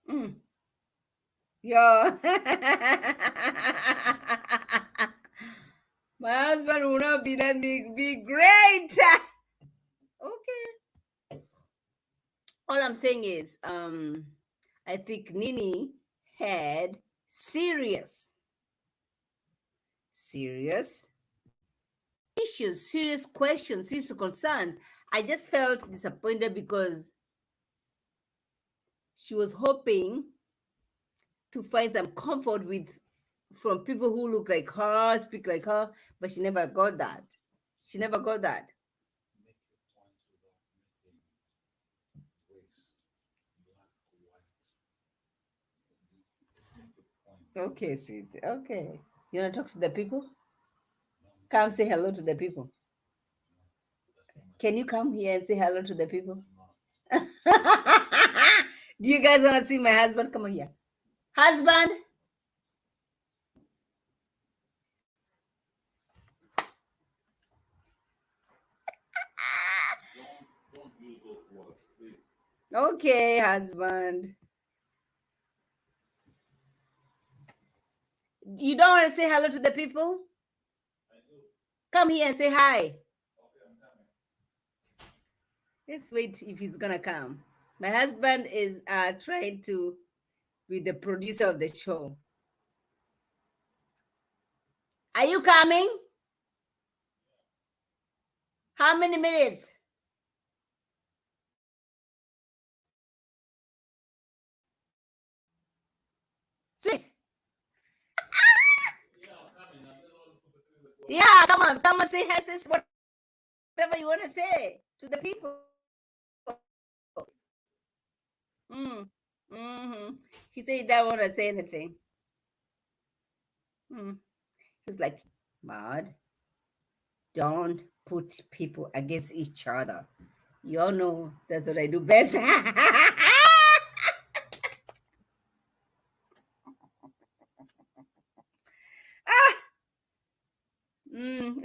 Mm. Yeah. My husband would not be great. Okay. All I'm saying is, I think Nini had serious, serious issues, serious questions, serious concerns. I just felt disappointed because she was hoping to find some comfort with from people who look like her, speak like her, but she never got that. She never got that. Okay, sweet. Okay. You want to talk to the people? Come say hello to the people. Can you come here and say hello to the people? Do you guys want to see my husband? Come on here. Husband? Okay, husband. You don't want to say hello to the people? Come here and say hi. Let's wait if he's gonna come. My husband is trying to be the producer of the show. Are you coming? How many minutes? Sweet. Yeah, come on, say hi, sis, whatever you want to say to the people. Mm. Mm-hmm. He said he don't want to say anything. Mm. He was like, Mad, don't put people against each other. You all know that's what I do best.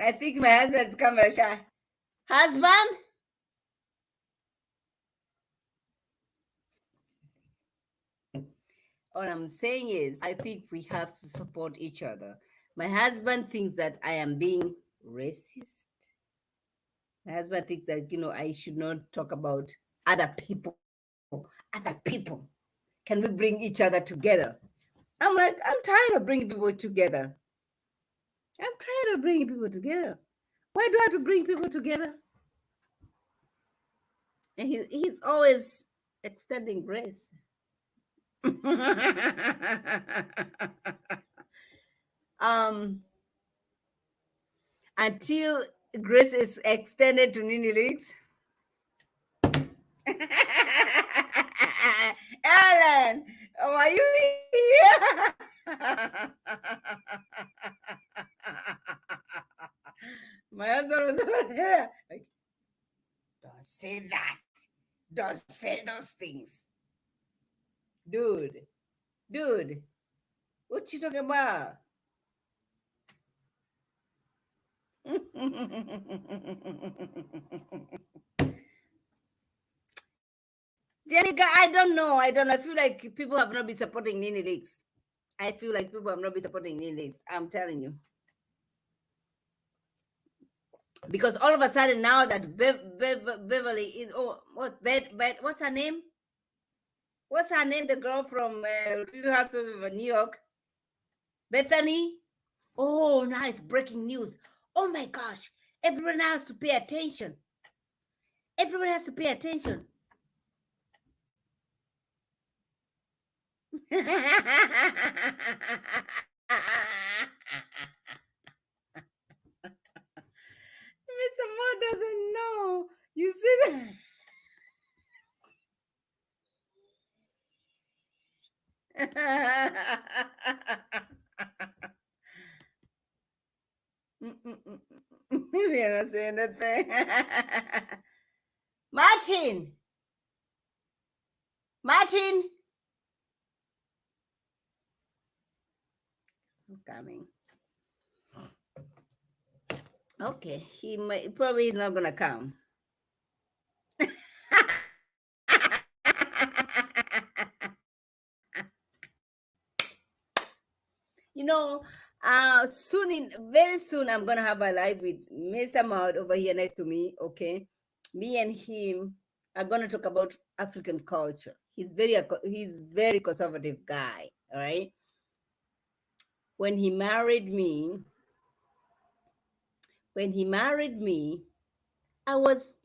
I think my husband's camera shy. Husband? All I'm saying is, I think we have to support each other. My husband thinks that I am being racist. My husband thinks that, I should not talk about other people. other people? Can we bring each other together? I'm like, I'm tired of bringing people together. I'm tired of bringing people together. Why do I have to bring people together? And he's always extending grace. um, until grace is extended to Nini Leaks. Ellen, are you here? My husband was like, don't say that. Don't say those things. Dude, what you talking about? Jenica, I don't know. I don't know. I feel like people have not been supporting Nini Leaks. I feel like people have not been supporting Nini Leaks. I'm telling you. Because all of a sudden now that Beverly is, oh, what's her name? What's her name? The girl from Little House of New York, Bethany. Oh, nice breaking news. Oh my gosh, everyone has to pay attention. Everyone has to pay attention. Mr. Mo doesn't know. You see that? Maybe I'm not saying that thing. Martin! Martin! I'm coming. Okay, he might, probably is not gonna come. You know, very soon, I'm gonna have a live with Mr. Maud over here next to me. Okay, me and him are gonna talk about African culture. He's very conservative guy. All right. When he married me, I was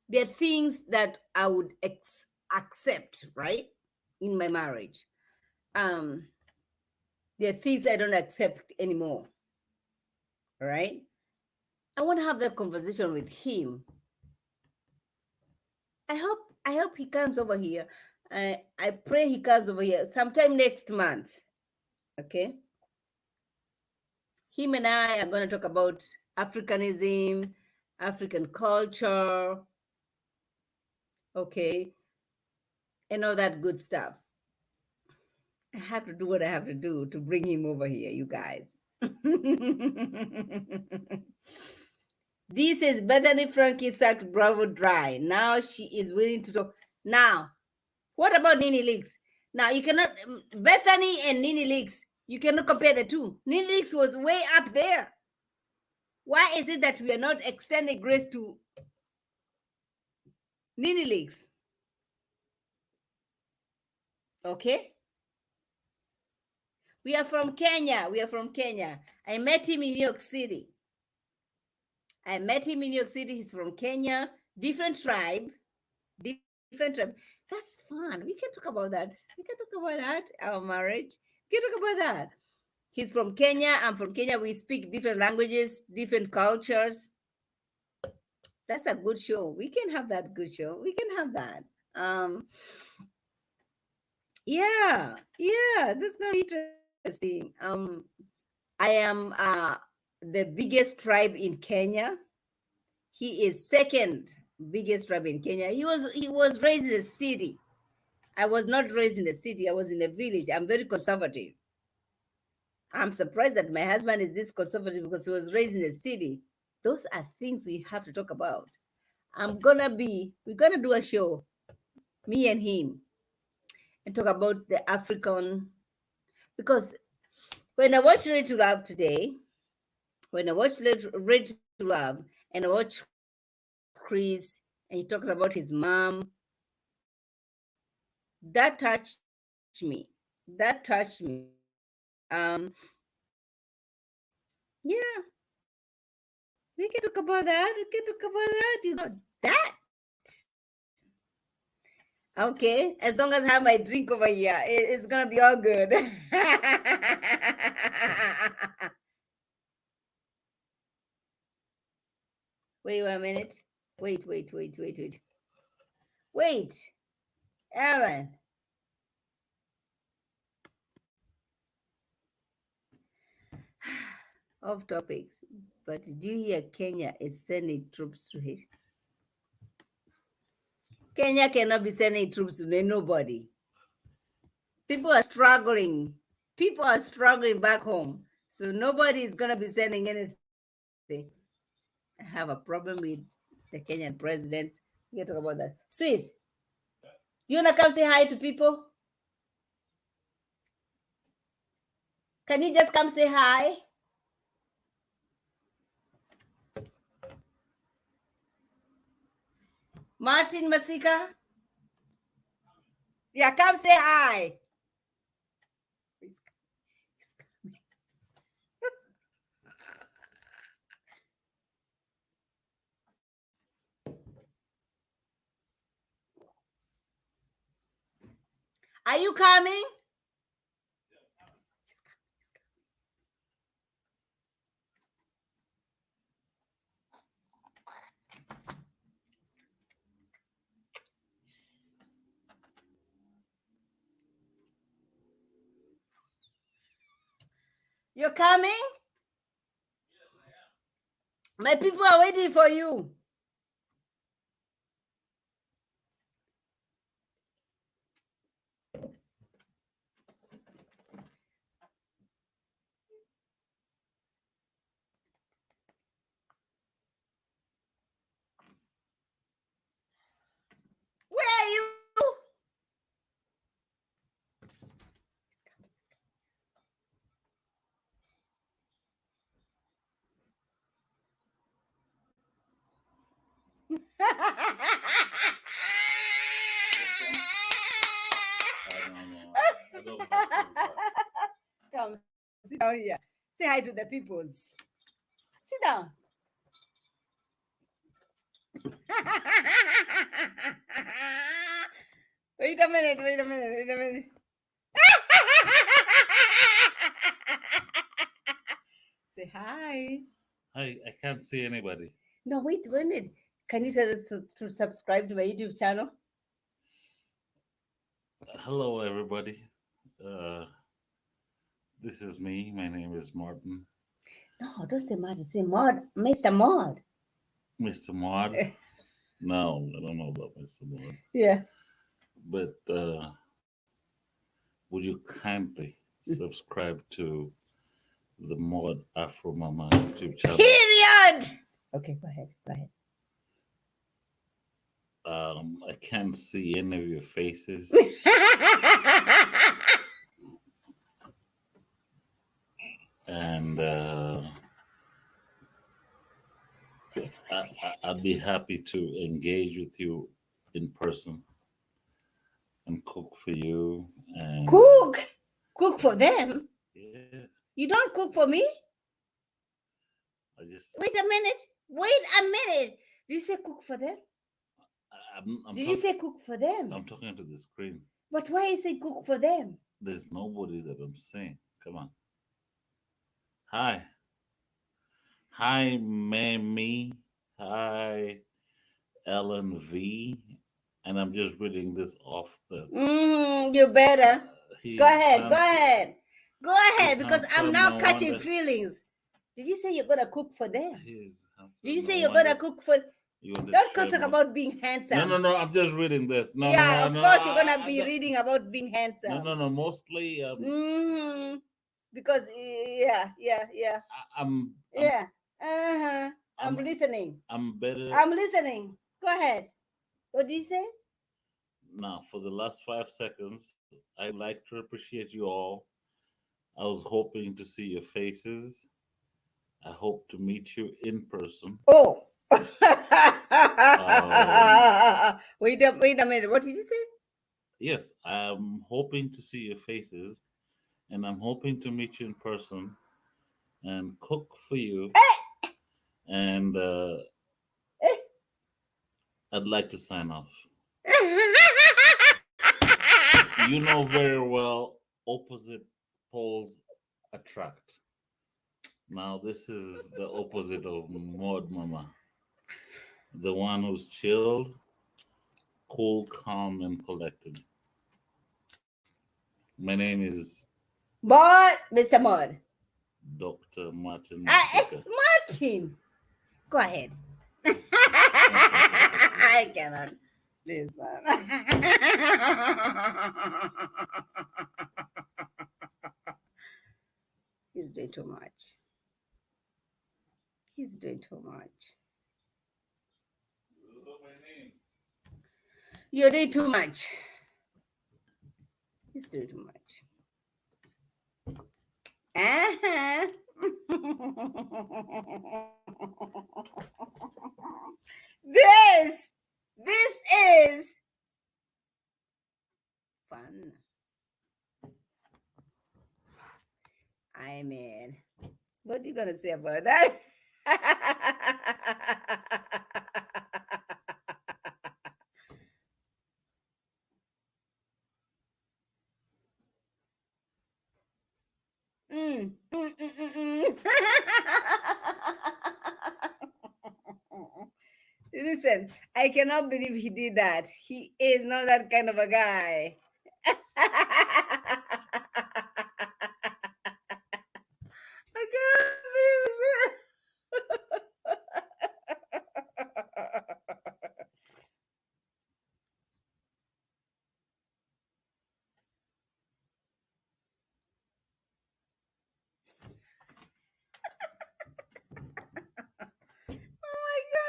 there are things that I would accept, right, in my marriage. Um, there are things I don't accept anymore. All right. I want to have that conversation with him. I hope he comes over here. I pray he comes over here sometime next month. Okay. Him and I are going to talk about Africanism, African culture, okay, and all that good stuff. I have to do what I have to do to bring him over here, you guys. This is Bethany Frankie Sack Bravo Dry. Now she is willing to talk. Now, what about Nini Leaks? Now, you cannot, Bethany and Nini Leaks, you cannot compare the two. Nini Leaks was way up there. Why is it that we are not extending grace to Nini Leaks? Okay? We are from Kenya. I met him in New York City. He's from Kenya. Different tribe. That's fun. We can talk about that. Our marriage. We can talk about that. He's from Kenya. I'm from Kenya. We speak different languages, different cultures. That's a good show. We can have that good show. We can have that. Yeah. That's gonna be interesting. I am the biggest tribe in Kenya. He is second biggest tribe in Kenya. He was raised in the city. I was not raised in the city. I was in the village. I'm very conservative. I'm surprised that my husband is this conservative because he was raised in the city. Those are things we have to talk about. We're gonna do a show, me and him, and talk about the African, because when I watch Ready to Love today, when I watch Ready to Love and I watch Chris and and he talked about his mom. That touched me. That touched me. Yeah, we can talk about that. We can talk about that. That. Okay, as long as I have my drink over here, it's gonna be all good. Wait a minute. Wait. Wait, Alan. Off topics. But do you hear Kenya is sending troops to it? Kenya cannot be sending troops to nobody. People are struggling. People are struggling back home. So nobody is going to be sending anything. I have a problem with the Kenyan presidents. We can talk about that. Sweet, do you want to come say hi to people? Can you just come say hi? Martin Masika? Yeah, come say hi. Are you coming? You're coming? My people are waiting for you. Where are you? Come, sit down here. Say hi to the peoples. Sit down. Wait a minute. Say hi. I can't see anybody. No, wait a minute. Can you tell us to subscribe to my YouTube channel? Hello, everybody. This is me. My name is Martin. No, don't say Martin. Say Maud. Mr. Maud. Mr. Maud. No, I don't know about Mr. Maud. Yeah. But would you kindly subscribe to the Maud Afro Mama YouTube channel? Period. Okay, go ahead. I can't see any of your faces. And I'd be happy to engage with you in person and cook for you. And Cook for them? Yeah. You don't cook for me? I just Wait a minute. Did you say cook for them? Did you say cook for them? I'm talking to the screen. But why is it cook for them? There's nobody that I'm saying. Come on. Hi, Mamie. Hi, Ellen V. And I'm just reading this off the. You better. Go ahead. Because I'm now catching feelings. Did you say you're gonna cook for them? Did you say you're gonna cook for? Don't talk about being handsome. No. I'm just reading this. No. Of course you're gonna be reading about being handsome. No. Mostly. Because yeah. I'm listening. I'm better. I'm listening. Go ahead. What did you say? Now, for the last 5 seconds, I'd like to appreciate you all. I was hoping to see your faces. I hope to meet you in person. Oh. Wait a minute. What did you say? Yes, I'm hoping to see your faces, and I'm hoping to meet you in person and cook for you. And I'd like to sign off. You know very well opposite poles attract. Now, this is the opposite of Maud Mama, the one who's chilled, cool, calm, and collected. My name is But Mr. Mod. Dr. Martin Masika. Martin. Go ahead. I cannot listen. He's doing too much. He's doing too much. You're doing too much. He's doing too much. Uh-huh. This is fun. I mean, what are you gonna say about that? Mm, mm, mm, mm, mm. Listen, I cannot believe he did that. He is not that kind of a guy. I cannot believe it. Oh my God.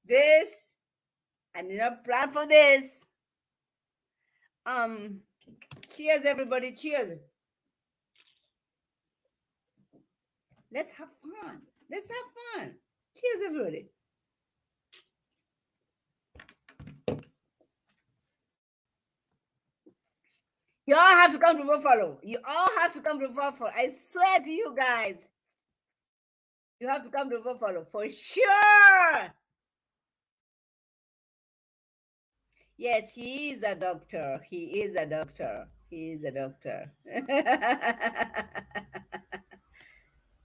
This, I did not plan for this. Cheers, everybody. Cheers. Let's have fun. Let's have fun. Cheers, everybody. You all have to come to Buffalo. You all have to come to Buffalo. I swear to you guys. You have to come to Buffalo for sure. Yes, he is a doctor. He is a doctor. He is a doctor.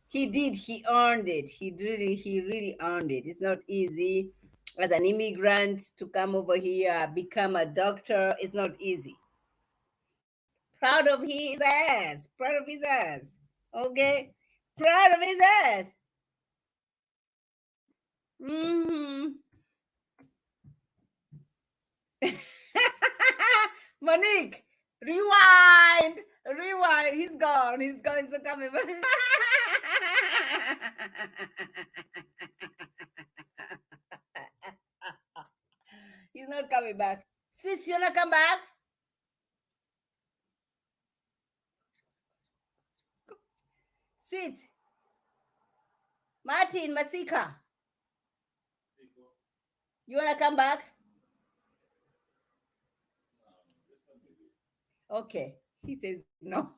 He did. He earned it. He really earned it. It's not easy as an immigrant to come over here, become a doctor. It's not easy. Proud of his ass. Proud of his ass. Okay? Proud of his ass. Mm-hmm. Monique, rewind. Rewind. He's gone. He's going to come in. He's not coming back. Sis, you're not come back? Sweet. Martin, Masika. You want to come back? Okay. He says no.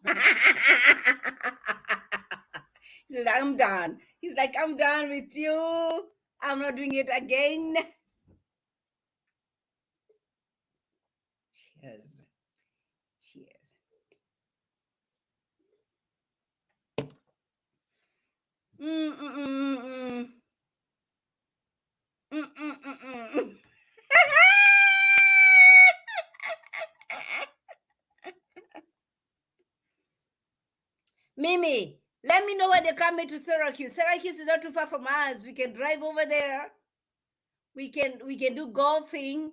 He says, I'm done. He's like, I'm done with you. I'm not doing it again. Cheers. Cheers. Mm-mm-mm-mm. Mm-mm-mm-mm. Mimi, let me know when they're coming to Syracuse. Syracuse is not too far from us. We can drive over there. We can do golfing.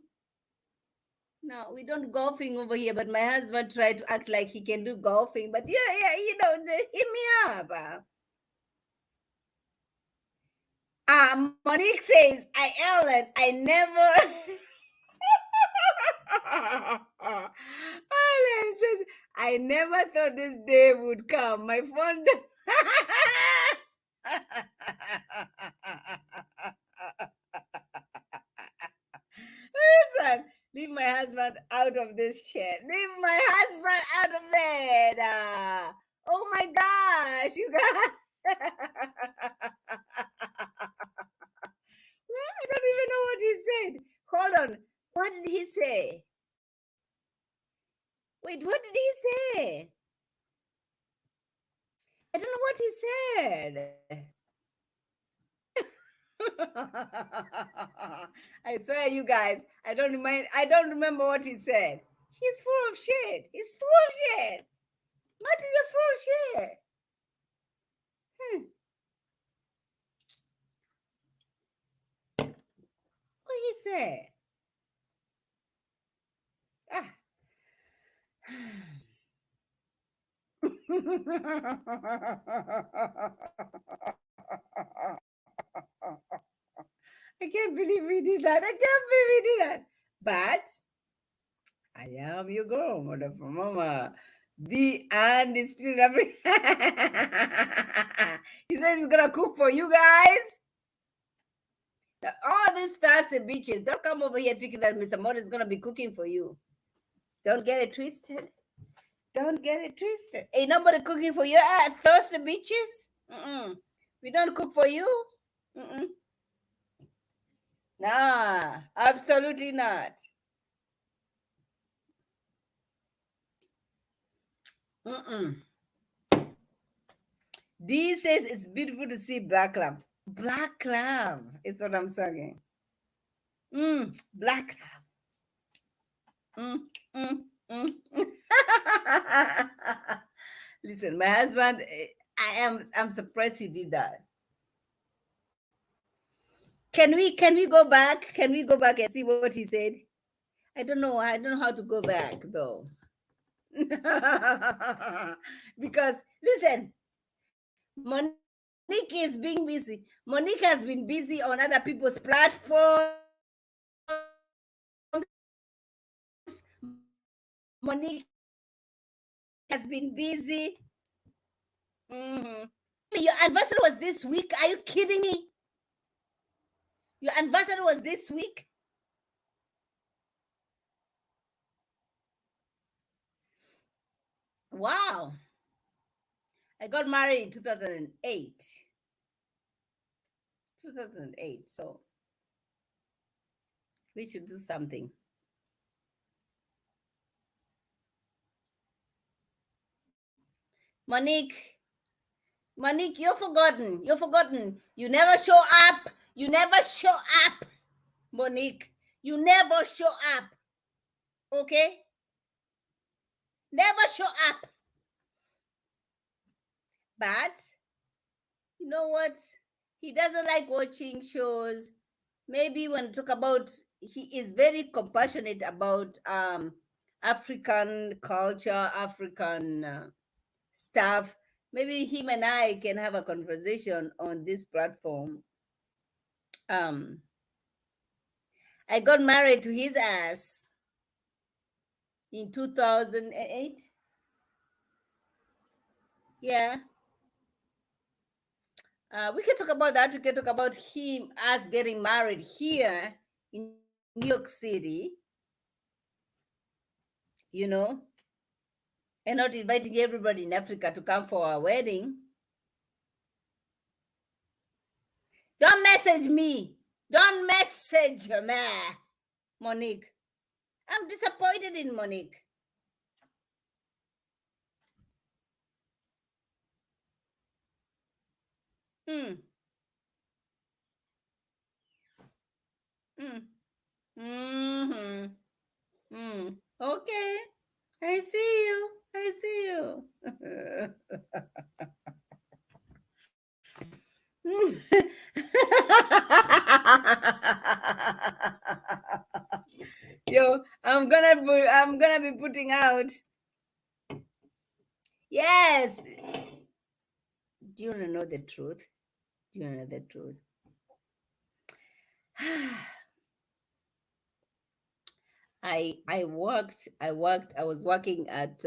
No, we don't golfing over here, but my husband tried to act like he can do golfing. But yeah, hit me up. Monique says, Ellen, I never. Ellen says, I never thought this day would come. My phone. Listen, leave my husband out of this shit. Leave my husband out of it. Oh my gosh, you guys. Well, I don't even know what he said. Hold on. What did he say? Wait, what did he say? I don't know what he said. I swear, you guys, I don't remember what he said. He's full of shit. He's full of shit. Martin, you're full of shit. What did he say? Ah. I can't believe we did that. I can't believe we did that. But I am your girl, wonderful mama. The undisputed African. He said he's gonna cook for you guys. All these thirsty bitches, don't come over here thinking that Mr. Mott is gonna be cooking for you. Don't get it twisted. Don't get it twisted. Ain't nobody cooking for you, thirsty bitches. We don't cook for you. Nah, absolutely not. D says it's beautiful to see black lamb. Black lamb is what I'm saying. Black lamb. Listen, my husband, I'm surprised he did that. Can we go back? Can we go back and see what he said? I don't know how to go back though. Because listen, Monique is being busy. Monique has been busy on other people's platforms. Monique has been busy. Your anniversary was this week. Are you kidding me? Your anniversary was this week? Wow. I got married in 2008. 2008. So we should do something. Monique, you're forgotten. You're forgotten. You never show up. You never show up. Monique, you never show up. Okay? Never show up. But you know what? He doesn't like watching shows. Maybe when talk about, he is very compassionate about African culture, African stuff. Maybe him and I can have a conversation on this platform. I got married to his ass in 2008. Yeah. We can talk about that. We can talk about him, us getting married here in New York City, you know, and not inviting everybody in Africa to come for our wedding. Don't message me. Don't message me, Monique. I'm disappointed in Monique. Okay. I see you. I see you. Yo, I'm gonna be putting out. Yes. Do you wanna know the truth? Do you wanna know the truth? I was working at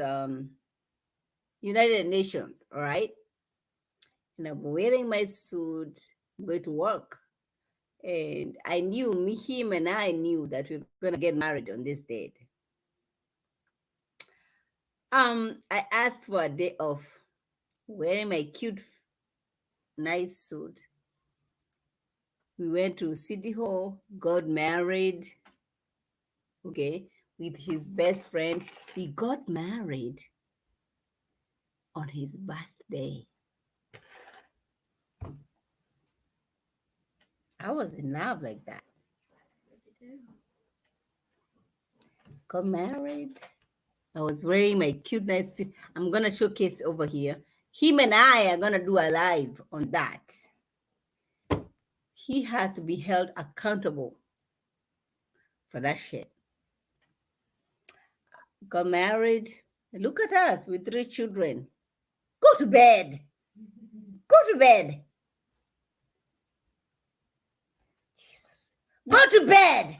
United Nations, all right? And I'm wearing my suit, I'm going to work. And I knew him and I knew that we're gonna get married on this date. I asked for a day off, wearing my cute, nice suit. We went to City Hall, got married, okay, with his best friend. We got married on his birthday. I was in love like that. Got married. I was wearing my cute, nice fit. I'm gonna showcase over here. Him and I are gonna do a live on that. He has to be held accountable for that shit. Got married. Look at us with 3 children. Go to bed. Go to bed. Jesus. Go to bed.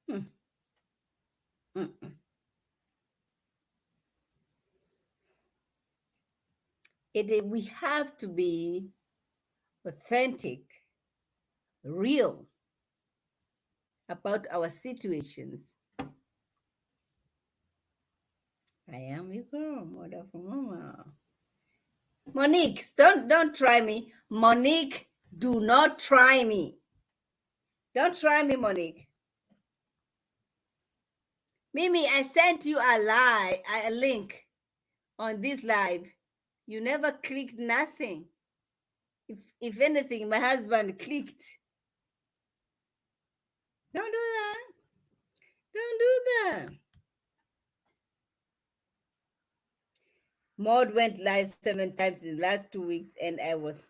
Hmm. Mm-mm. We have to be authentic, real about our situations. I am your girl, mother from mama. Monique, don't try me. Monique, do not try me. Don't try me, Monique. Mimi, I sent you a link on this live. You never clicked nothing. If anything, my husband clicked. Don't do that. Don't do that. Maud went live 7 times in the last 2 weeks, and I was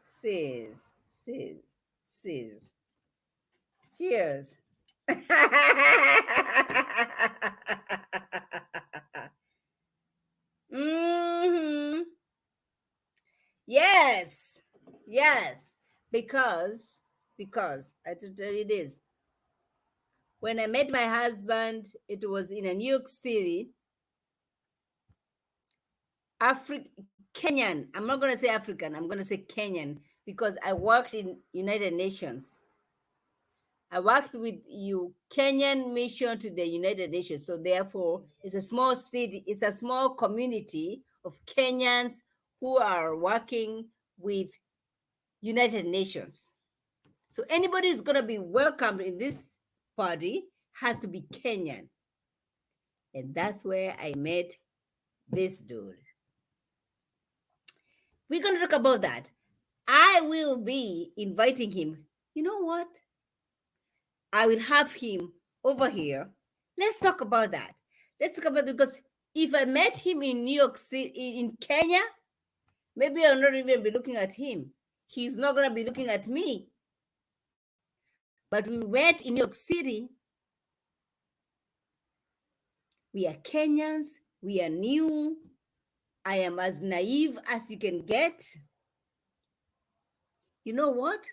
sis. Cheers. Mm-hmm. Yes, because I to tell you this. When I met my husband, it was in a New York City. Kenyan. I'm not gonna say African. I'm gonna say Kenyan because I worked in United Nations. I worked with you Kenyan mission to the United Nations. So therefore, it's a small city. It's a small community of Kenyans who are working with United Nations. So anybody who's gonna be welcomed in this party has to be Kenyan. And that's where I met this dude. We're gonna talk about that. I will be inviting him. You know what? I will have him over here. Let's talk about that. Let's talk about it because if I met him in New York City, in Kenya, maybe I'll not even be looking at him. He's not gonna be looking at me. But we met in New York City. We are Kenyans. We are new. I am as naive as you can get. You know what?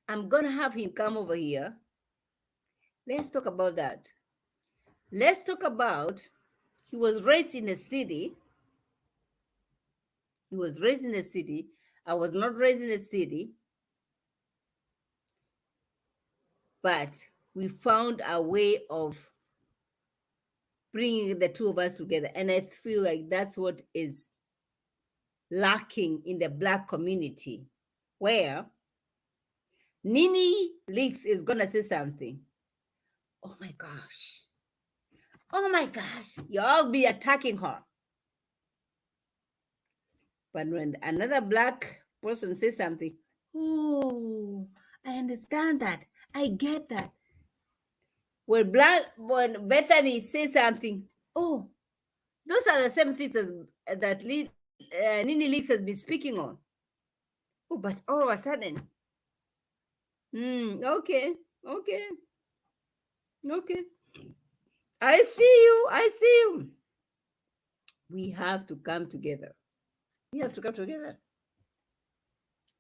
I'm gonna have him come over here. Let's talk about that. Let's talk about he was raised in a city. He was raised in a city. I was not raised in a city. But we found a way of bringing the two of us together. And I feel like that's what is lacking in the Black community, where Nini Leaks is going to say something. Oh my gosh. Oh my gosh. Y'all be attacking her. But when another Black person says something, oh, I understand that. I get that. When Bethany says something, oh, those are the same things that Nini Leaks has been speaking on. Oh, but all of a sudden, okay. I see you. We have to come together. We have to come together.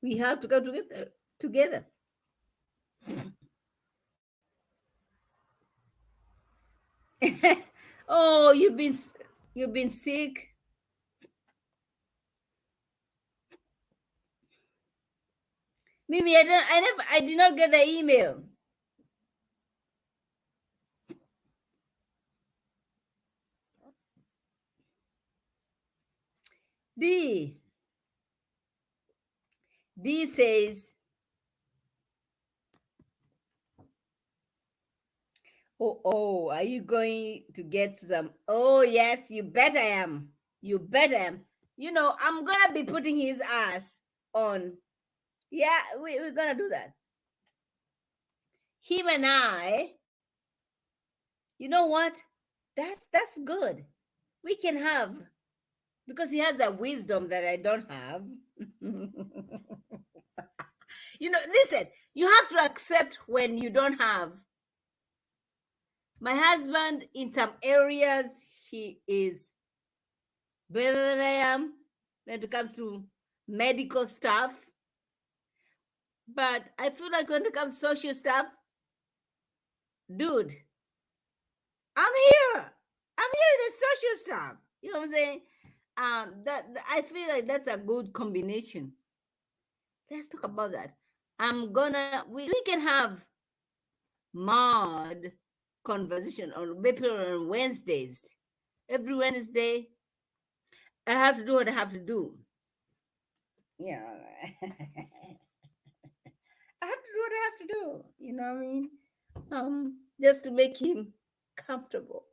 We have to come together. Together. Oh, you've been sick. Mimi, I did not get the email. D. D says, oh, are you going to get some? Oh, yes, you bet I am. You bet I am. You know, I'm going to be putting his ass on. Yeah, we're going to do that. Him and I, you know what? That's good. We can have, because he has the wisdom that I don't have. You know, listen, you have to accept when you don't have. My husband, in some areas, he is better than I am when it comes to medical stuff. But I feel like when it comes to social stuff, dude, I'm here. I'm here with the social stuff. You know what I'm saying? That I feel like that's a good combination. Let's talk about that. We can have mod conversation on maybe on Wednesdays. Every Wednesday, I have to do what I have to do. Yeah. I have to do what I have to do. You know what I mean? Just to make him comfortable.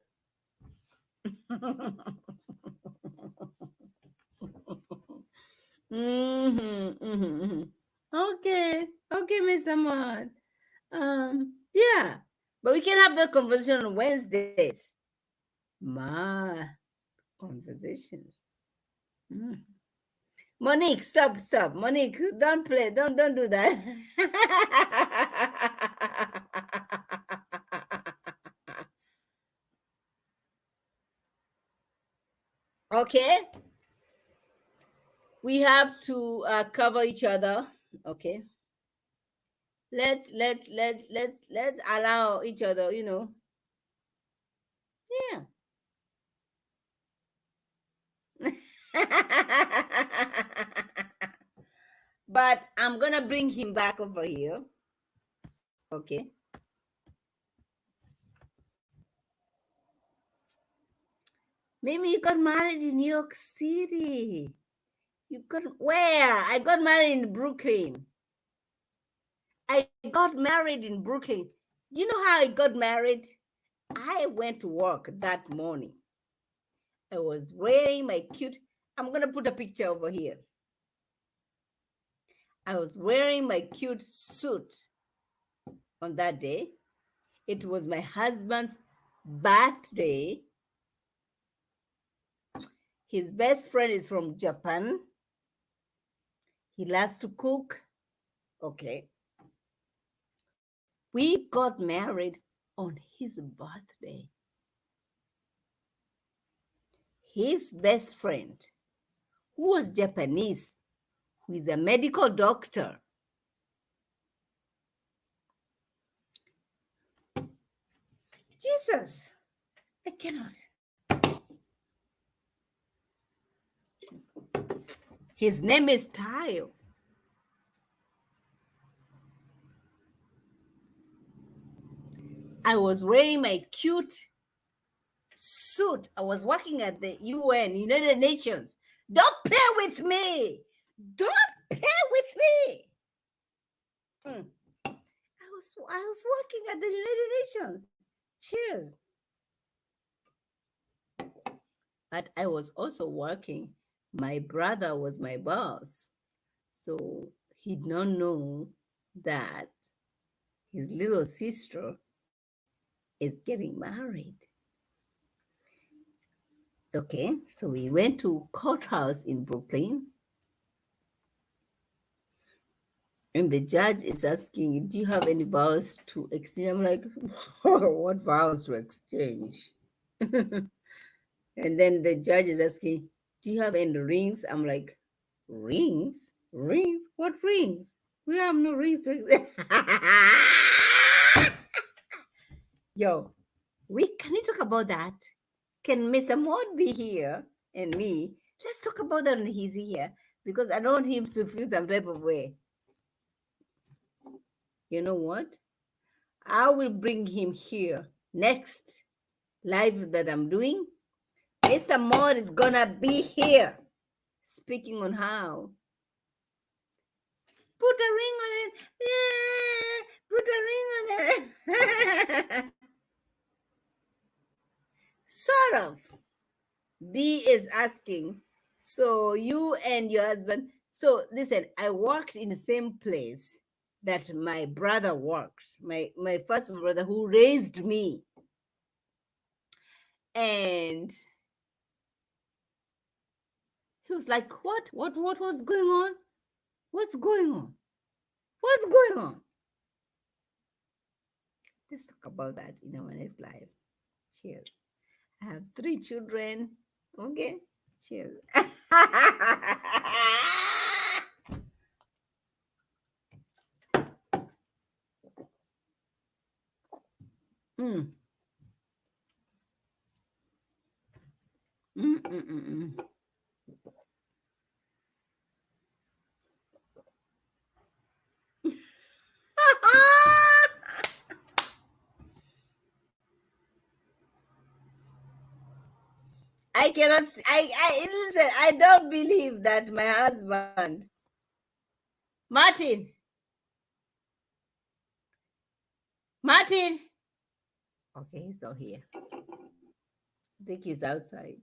Okay, Mr. Mod. Yeah, but we can have that conversation on Wednesdays. Ma conversations. Mm. Monique, stop. Monique, don't play. Don't do that. Okay. We have to cover each other. Okay. Let's allow each other, you know. Yeah. But I'm gonna bring him back over here. Okay. Maybe you got married in New York City. You got where? I got married in Brooklyn. I got married in Brooklyn. You know how I got married? I went to work that morning. I was wearing my cute, I'm gonna put a picture over here. I was wearing my cute suit on that day. It was my husband's birthday. His best friend is from Japan. He loves to cook. Okay. We got married on his birthday. His best friend, who was Japanese, who is a medical doctor, Jesus, I cannot. His name is Tayo. I was wearing my cute suit. I was working at the UN, United Nations. Don't play with me. Don't play with me. I was working at the United Nations. Cheers. But I was also working. My brother was my boss. So he did not know that his little sister is getting married. Okay, so we went to courthouse in Brooklyn. And the judge is asking, do you have any vows to exchange? I'm like, what vows to exchange? And then the judge is asking, do you have any rings? I'm like, Rings? Rings? What rings? We have no rings. Yo, can we talk about that? Can Mr. Maud be here and me? Let's talk about that when he's here because I don't want him to feel some type of way. You know what? I will bring him here next live that I'm doing. Mr. Maud is gonna be here speaking on how put a ring on it. Yeah, put a ring on it. Sort of. D is asking, so you and your husband. So listen, I worked in the same place that my brother worked, my first brother who raised me. And he was like, what was going on? What's going on? What's going on? Let's talk about that in our next live. Cheers. I have 3 children. Okay. Cheers. Mm. Mm-mm-mm-mm. I cannot. I listen. I don't believe that my husband, Martin. Martin. Okay, he's not here. I think he's outside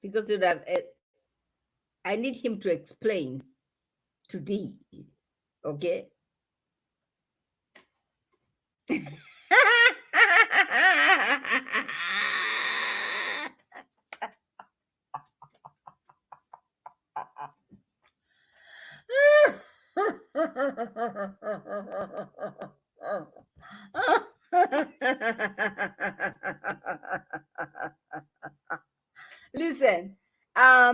because of that. I need him to explain to D. Okay. Listen, I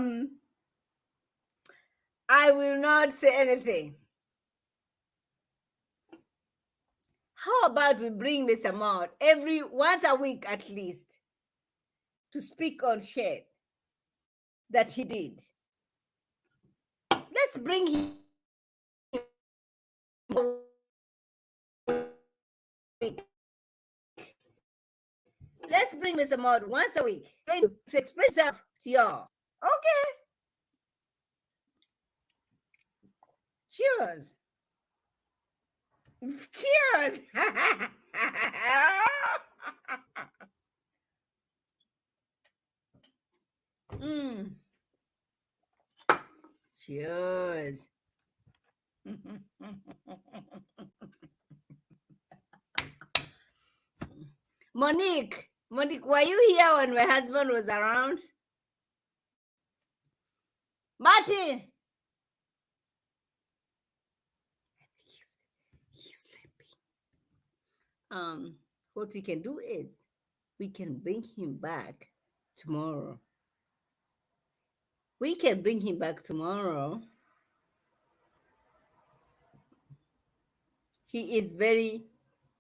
will not say anything. How about we bring Mr. Maud every once a week at least to speak on shit that he did? Let's bring him. Let's bring Mr. Maud once a week to explain himself to y'all. Okay. Cheers. Cheers. Mm. Cheers. Monique, were you here when my husband was around? Martin. He's sleeping. What we can do is we can bring him back tomorrow. We can bring him back tomorrow. He is very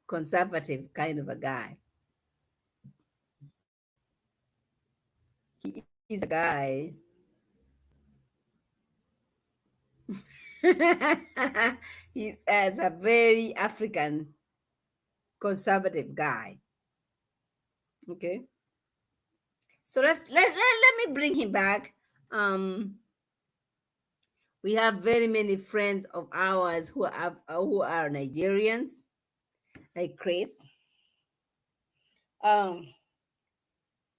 conservative kind of a guy. He is a guy. He is a very African conservative guy. Okay. So let me bring him back. We have very many friends of ours who are Nigerians, like Chris.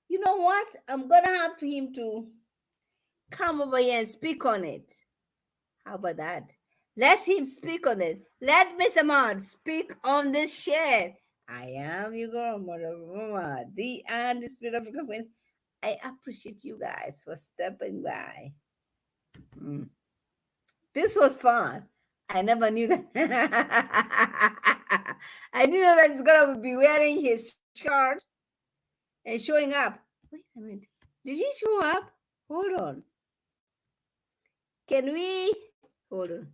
You know what? I'm gonna have him to come over here and speak on it. How about that? Let him speak on it. Let Mr. Maud speak on this share. I am your girl, Mama, the undisputed African queen. I appreciate you guys for stepping by. This was fun. I never knew that. I didn't know that he's gonna be wearing his shirt and showing up. Wait a minute. Did he show up? Hold on. Can we hold on?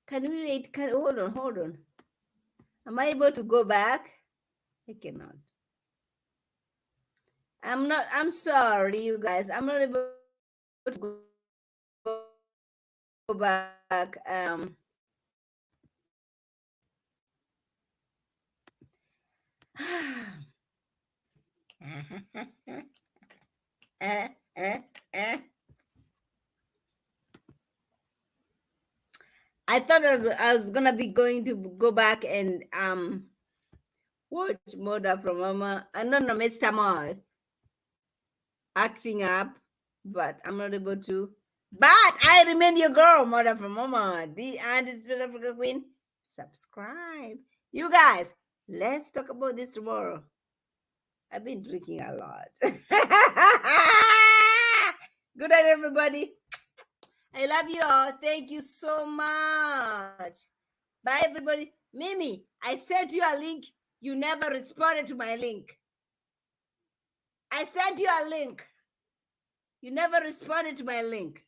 Can we wait? Hold on, hold on. Am I able to go back? I cannot. I'm sorry, you guys. I'm not able to go back. uh, uh, uh. I thought I was gonna be going to go back and watch Mother from Mama. No, Mr. Mall acting up, but I'm not able to. But I remain your girl, Mother from Mama, the undisputed African Queen. Subscribe, you guys. Let's talk about this tomorrow. I've been drinking a lot. Good night, everybody. I love you all. Thank you so much. Bye, everybody. Mimi, I sent you a link. You never responded to my link. I sent you a link. You never responded to my link.